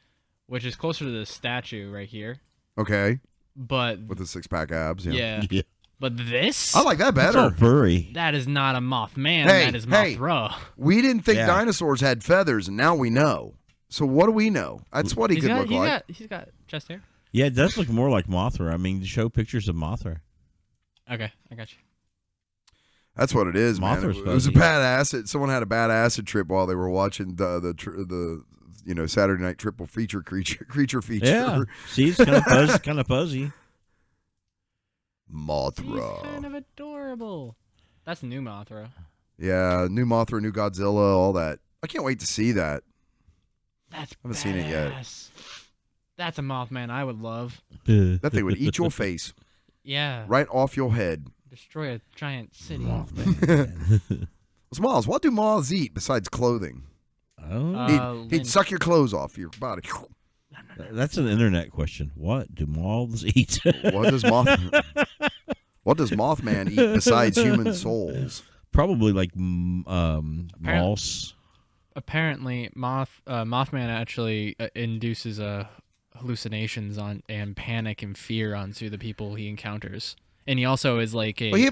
which is closer to the statue right here. Okay. But With the 6-pack abs. Yeah. yeah. But this? I like that It's all better. furry. That is not a Mothman. Hey, That is hey. Mothra. We didn't think Yeah. dinosaurs had feathers, and now we know. So what do we know? That's what he could look like. He's got chest hair. Yeah, it does look more like Mothra. I mean, show pictures of Mothra. Okay, I got you. That's what it is, man. Mothra's It was a fuzzy. bad acid. Someone had a bad acid trip while they were watching the Saturday Night Triple Feature creature feature. Yeah. See, it's kind of fuzzy. Mothra. He's kind of adorable. That's new Mothra. Yeah, new Mothra, new Godzilla, all that. I can't wait to see that. That's Haven't seen it yet. badass. That's a Mothman I would love. That thing would eat your face Yeah. right off your head. Destroy a giant city. Smalls, what do moths eat besides clothing? Oh, He'd suck your clothes off your body. that's an internet question. What do moths eat? What does Mothman eat besides human souls? Probably like moss. Apparently, Mothman actually induces hallucinations and panic and fear onto the people he encounters. And he also is like a. Well, he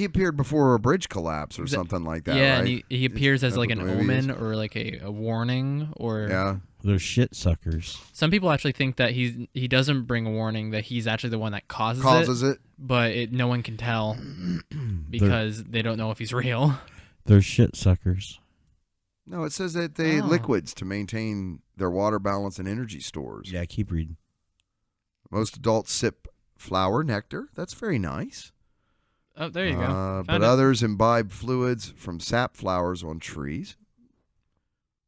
appeared before a bridge collapse or something like that. Yeah, right? and he appears as That's like what an the movie is. omen or like a warning or. Yeah. They're shit suckers. Some people actually think that he doesn't bring a warning, that he's actually the one that causes it, but no one can tell because they don't know if he's real. They're shit suckers. No, it says that they liquids to maintain their water balance and energy stores. Yeah, keep reading. Most adults sip flower nectar. That's very nice. Oh, there you go. But others imbibe fluids from sap flowers on trees,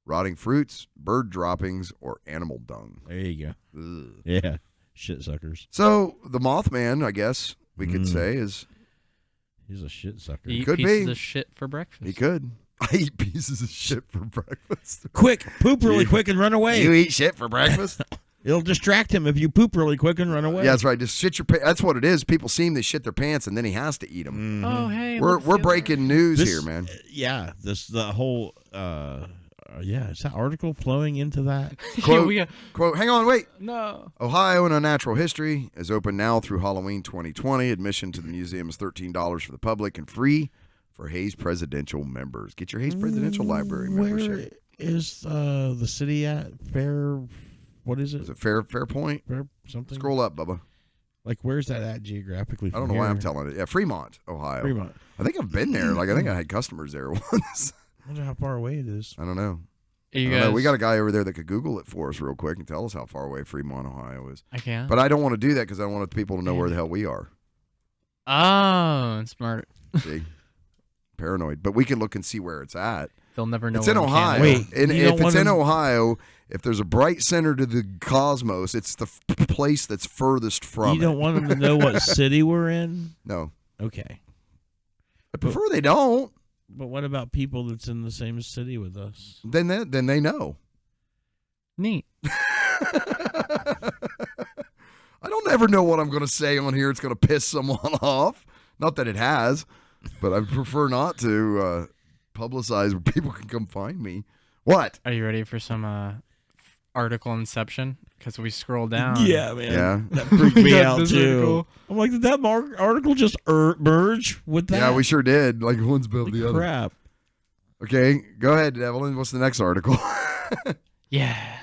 rotting fruits, bird droppings, or animal dung. There you go. Ugh. Yeah, shit suckers. So the Mothman, I guess we could say, is he's a shit sucker. Eat could pieces be. of shit for breakfast. He could. I eat pieces of shit for breakfast. Quick, poop really quick and run away. You eat shit for breakfast? It'll distract him if you poop really quick and run away. Yeah, that's right. Just shit your pants. That's what it is. People see him, they shit their pants, and then he has to eat them. Oh, hey. We're breaking news This- here, man. Yeah, the whole is that article flowing into that? Quote, hang on, wait. No. Ohio and Unnatural History is open now through Halloween 2020. Admission to the museum is $13 for the public and free for Hayes Presidential members. Get your Hayes Presidential Library membership. Where is the city at? Fair, what is it? Is it Fair Point? Fair something? Scroll up, Bubba. Like, where's that at geographically? I don't know why I'm telling it. Yeah, Fremont, Ohio. Fremont. I think I've been there. Like, I think I had customers there once. I wonder how far away it is. I don't know. You I don't know. guys, We got a guy over there that could Google it for us real quick and tell us how far away Fremont, Ohio is. I can't. But I don't want to do that because I want people to know where the hell we are. Oh, smart. See? Paranoid. But we can look and see where it's at. They'll never know. It's in we're Ohio. Canada. Wait, And you if don't it's in wanna- Ohio, if there's a bright center to the cosmos, it's the place that's furthest from You don't want them to know what city we're in? No. Okay. I prefer they don't. But what about people that's in the same city with us? Then they know. Neat. I don't ever know what I'm going to say on here. It's going to piss someone off. Not that it has, but I prefer not to publicize where people can come find me. What? Are you ready for some article inception? Because we scroll down. Yeah, man. Yeah. That freaked me Got out, this too. article. I'm like, did that article just merge with that? Yeah, we sure did. Like one's built the other. Crap. Okay, go ahead, Evelyn. What's the next article? Yeah.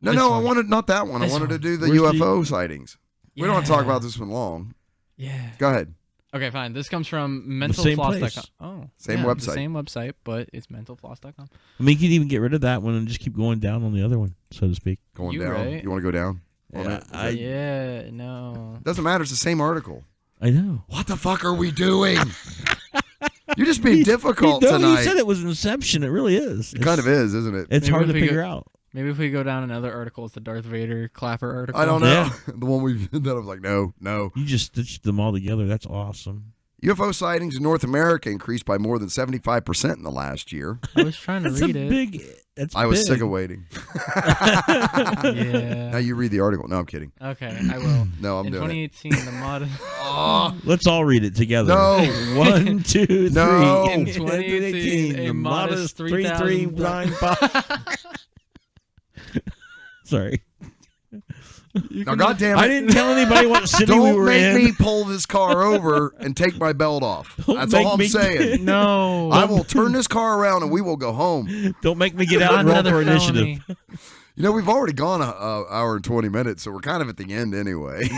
No, This I one. wanted not that one. I This wanted to one. do the Where's UFO sightings. We don't want to talk Yeah. about this one long. Yeah. Go ahead. Okay, fine. This comes from same mentalfloss.com. place. Oh, Same yeah, website. The same website, but it's mentalfloss.com. I mean, you could even get rid of that one and just keep going down on the other one, so to speak. Going You down. right. You want to go down? On Yeah, it? Is it- Yeah, no. Doesn't matter. It's the same article. I know. What the fuck are we doing? You're just being difficult No, tonight. you said it was Inception. It really is. It kind of is, isn't it? It's Maybe hard if to we figure go- out. Maybe if we go down another article, it's the Darth Vader clapper article. I don't know. Yeah. The one that I was like, no. You just stitched them all together. That's awesome. UFO sightings in North America increased by more than 75% in the last year. I was trying to That's read a it. big. That's I was big. sick of waiting. Yeah. Now you read the article. No, I'm kidding. Okay, I will. No, I'm In doing it. 2018, the model. Let's all read it together. No. 1, 2, 3. No. In 2018, a modest 3395. Sorry. Now, goddamn it. I didn't tell anybody what city we Don't were make in. me pull this car over and take my belt off. Don't That's make all I'm me- saying. No. I will turn this car around and we will go home. Don't make me get out and roll Another for initiative. felony. You know, we've already gone an hour and 20 minutes, so we're kind of at the end anyway.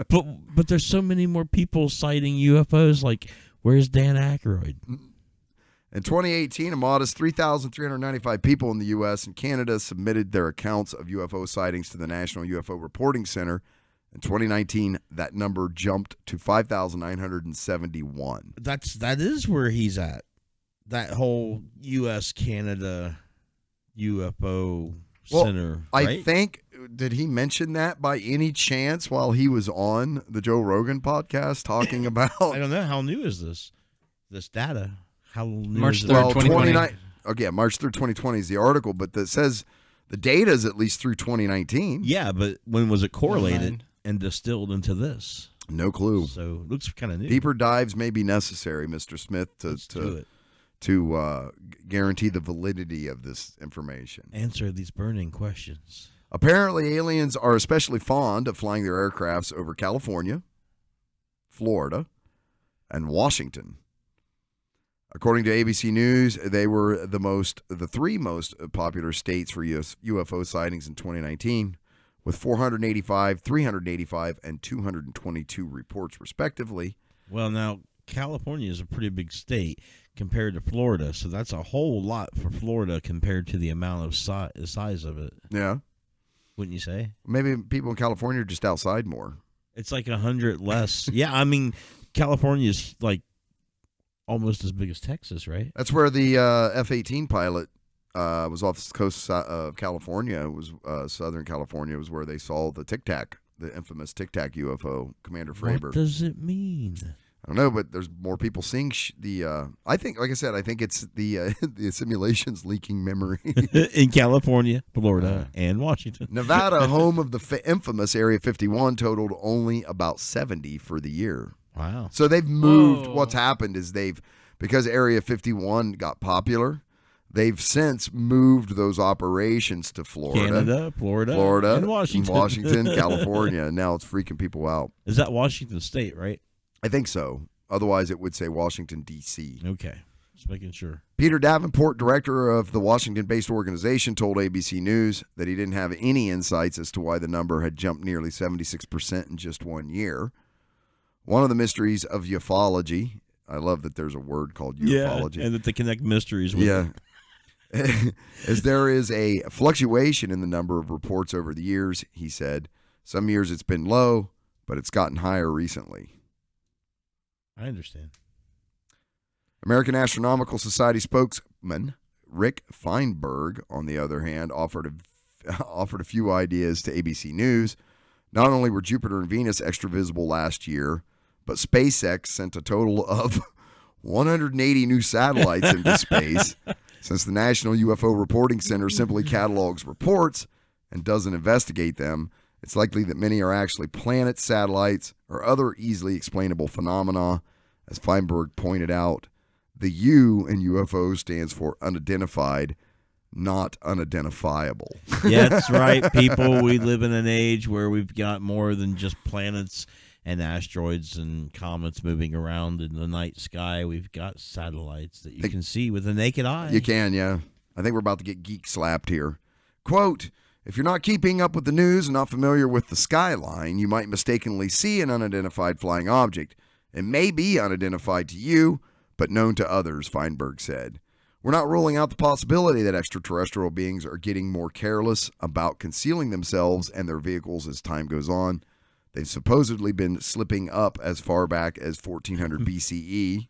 But there's so many more people citing UFOs. Like, where's Dan Aykroyd? In 2018, a modest 3,395 people in the U.S. and Canada submitted their accounts of UFO sightings to the National UFO Reporting Center. In 2019, that number jumped to 5,971. That is where he's at. That whole U.S. Canada UFO center. Right? I think, did he mention that by any chance while he was on the Joe Rogan podcast talking about? I don't know. How new is this data? How new March is it? 3rd, Well, 2020. 29. Okay, March 3rd, 2020 is the article, but that says the data is at least through 2019. Yeah, but when was it correlated mind. and distilled into this? No clue. So it looks kind of new. Deeper dives may be necessary, Mr. Smith, Let's do it. to guarantee the validity of this information. Answer these burning questions. Apparently, aliens are especially fond of flying their aircrafts over California, Florida, and Washington. According to ABC News, they were the three most popular states for UFO sightings in 2019, with 485, 385, and 222 reports, respectively. Well, now California is a pretty big state compared to Florida, so that's a whole lot for Florida compared to the amount of size of it. Yeah. Wouldn't you say? Maybe people in California are just outside more. It's like 100 less. Yeah, I mean, California is like almost as big as Texas, right? That's where the F-18 pilot was off the coast of California. It was Southern California was where they saw the Tic Tac, the infamous Tic Tac UFO, Commander Fravor. What does it mean? I don't know, but there's more people seeing I think, like I said, I think it's the the simulations leaking memory. In California, Florida, and Washington. Nevada, home of the infamous Area 51, totaled only about 70 for the year. Wow. So they've moved. Whoa. What's happened is because Area 51 got popular, they've since moved those operations to Florida, Canada, Florida, and Washington. California. And now it's freaking people out. Is that Washington State, right? I think so. Otherwise, it would say Washington, D.C. Okay. Just making sure. Peter Davenport, director of the Washington-based organization, told ABC News that he didn't have any insights as to why the number had jumped nearly 76% in just 1 year. One of the mysteries of ufology, I love that there's a word called ufology. Yeah, and that they connect mysteries with it. As there is a fluctuation in the number of reports over the years, he said. Some years it's been low, but it's gotten higher recently. I understand. American Astronomical Society spokesman Rick Feinberg, on the other hand, offered a few ideas to ABC News. Not only were Jupiter and Venus extra visible last year, but SpaceX sent a total of 180 new satellites into space. Since the National UFO Reporting Center simply catalogs reports and doesn't investigate them, it's likely that many are actually planets, satellites, or other easily explainable phenomena. As Feinberg pointed out, the U in UFO stands for unidentified, not unidentifiable. Yeah, that's right, people. We live in an age where we've got more than just planets and asteroids and comets moving around in the night sky. We've got satellites that you can see with the naked eye. You can, yeah. I think we're about to get geek slapped here. Quote, if you're not keeping up with the news and not familiar with the skyline, you might mistakenly see an unidentified flying object. It may be unidentified to you, but known to others, Feinberg said. We're not ruling out the possibility that extraterrestrial beings are getting more careless about concealing themselves and their vehicles as time goes on. They've supposedly been slipping up as far back as 1400 BCE.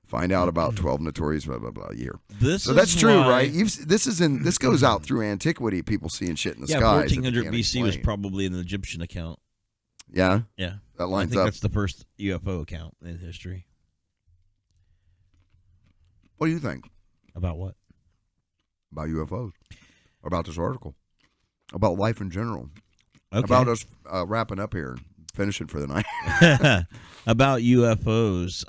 Find out about 12 notorious blah blah blah year. So that's true, right? This goes out through antiquity. People seeing shit in the skies. 1400 BC was probably an Egyptian account. Yeah, yeah, that lines I think up. That's the first UFO account in history. What do you think about what? About UFOs? About this article? About life in general? Okay. About us wrapping up here, finishing for the night. About UFOs,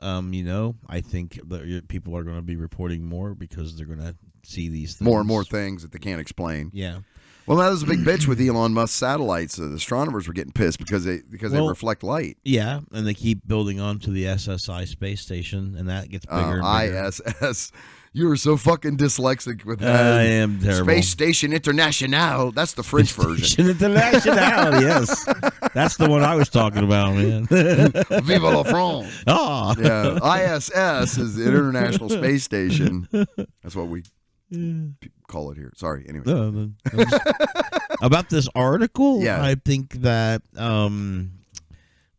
I think that people are going to be reporting more because they're going to see these things. More and more things that they can't explain. Yeah. Well, that was a big bitch with Elon Musk's satellites. The astronomers were getting pissed because they reflect light. Yeah, and they keep building onto the SSI space station, and that gets bigger and bigger. ISS. You were so fucking dyslexic with that. I am terrible. Space Station International. That's the French version. Station International, yes. That's the one I was talking about, man. Vive la France. Oh. Yeah, ISS is the International Space Station. That's what we call it here. Sorry, anyway. About this article, yeah. I think that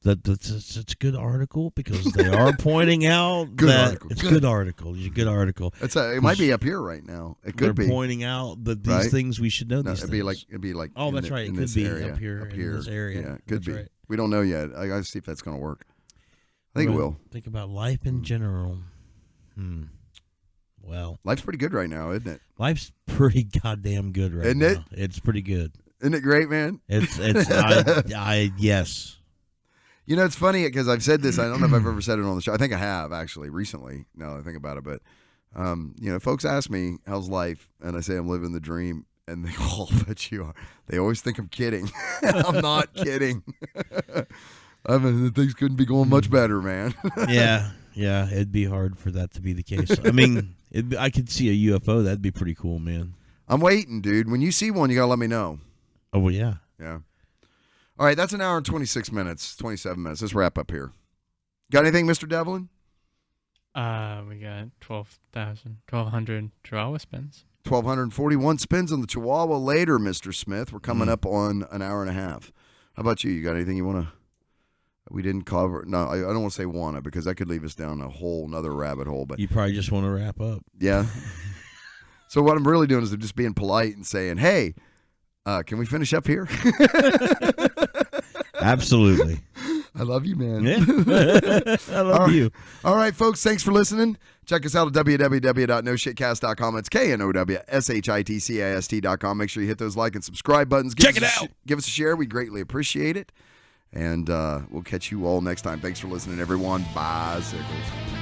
it's a good article because they are pointing out it's a good article. It's a good article. It might be up here right now. It could be. They're pointing out that these things we should know. No, things. It'd be like. Oh, that's right. It could be area, up here in this area. Yeah, it could that's be. Right. We don't know yet. I gotta see if that's gonna work. I think it will. Think about life in general. Well, life's pretty good right now, isn't it? Life's pretty goddamn good right isn't now. It? It's pretty good. Isn't it great, man? It's yes. You know, it's funny because I've said this. I don't know if I've ever said it on the show. I think I have actually recently. Now that I think about it, but folks ask me how's life, and I say I'm living the dream, and they go, "Oh, bet you are." They always think I'm kidding. I'm not kidding. I mean, things couldn't be going much better, man. Yeah, it'd be hard for that to be the case. I mean, I could see a UFO. That'd be pretty cool, man. I'm waiting, dude. When you see one, you gotta let me know. Oh well, yeah. Yeah. All right, that's an hour and 26 minutes, 27 minutes. Let's wrap up here. Got anything, Mr. Devlin? We got 1,200 Chihuahua spins. 1,241 spins on the Chihuahua later, Mr. Smith. We're coming up on an hour and a half. How about you? You got anything you want to... We didn't cover... No, I don't want to say wanna because that could leave us down a whole nother rabbit hole. But you probably just want to wrap up. Yeah. So what I'm really doing is I'm just being polite and saying, hey, can we finish up here? Absolutely. I love you, man. Yeah. I love you. All right, folks, thanks for listening. Check us out at www.noshitcast.com. It's KNOWSHITCAST.com. Make sure you hit those like and subscribe buttons. Check it out. Give us a share. We greatly appreciate it. And we'll catch you all next time. Thanks for listening, everyone. Bye, Sickles.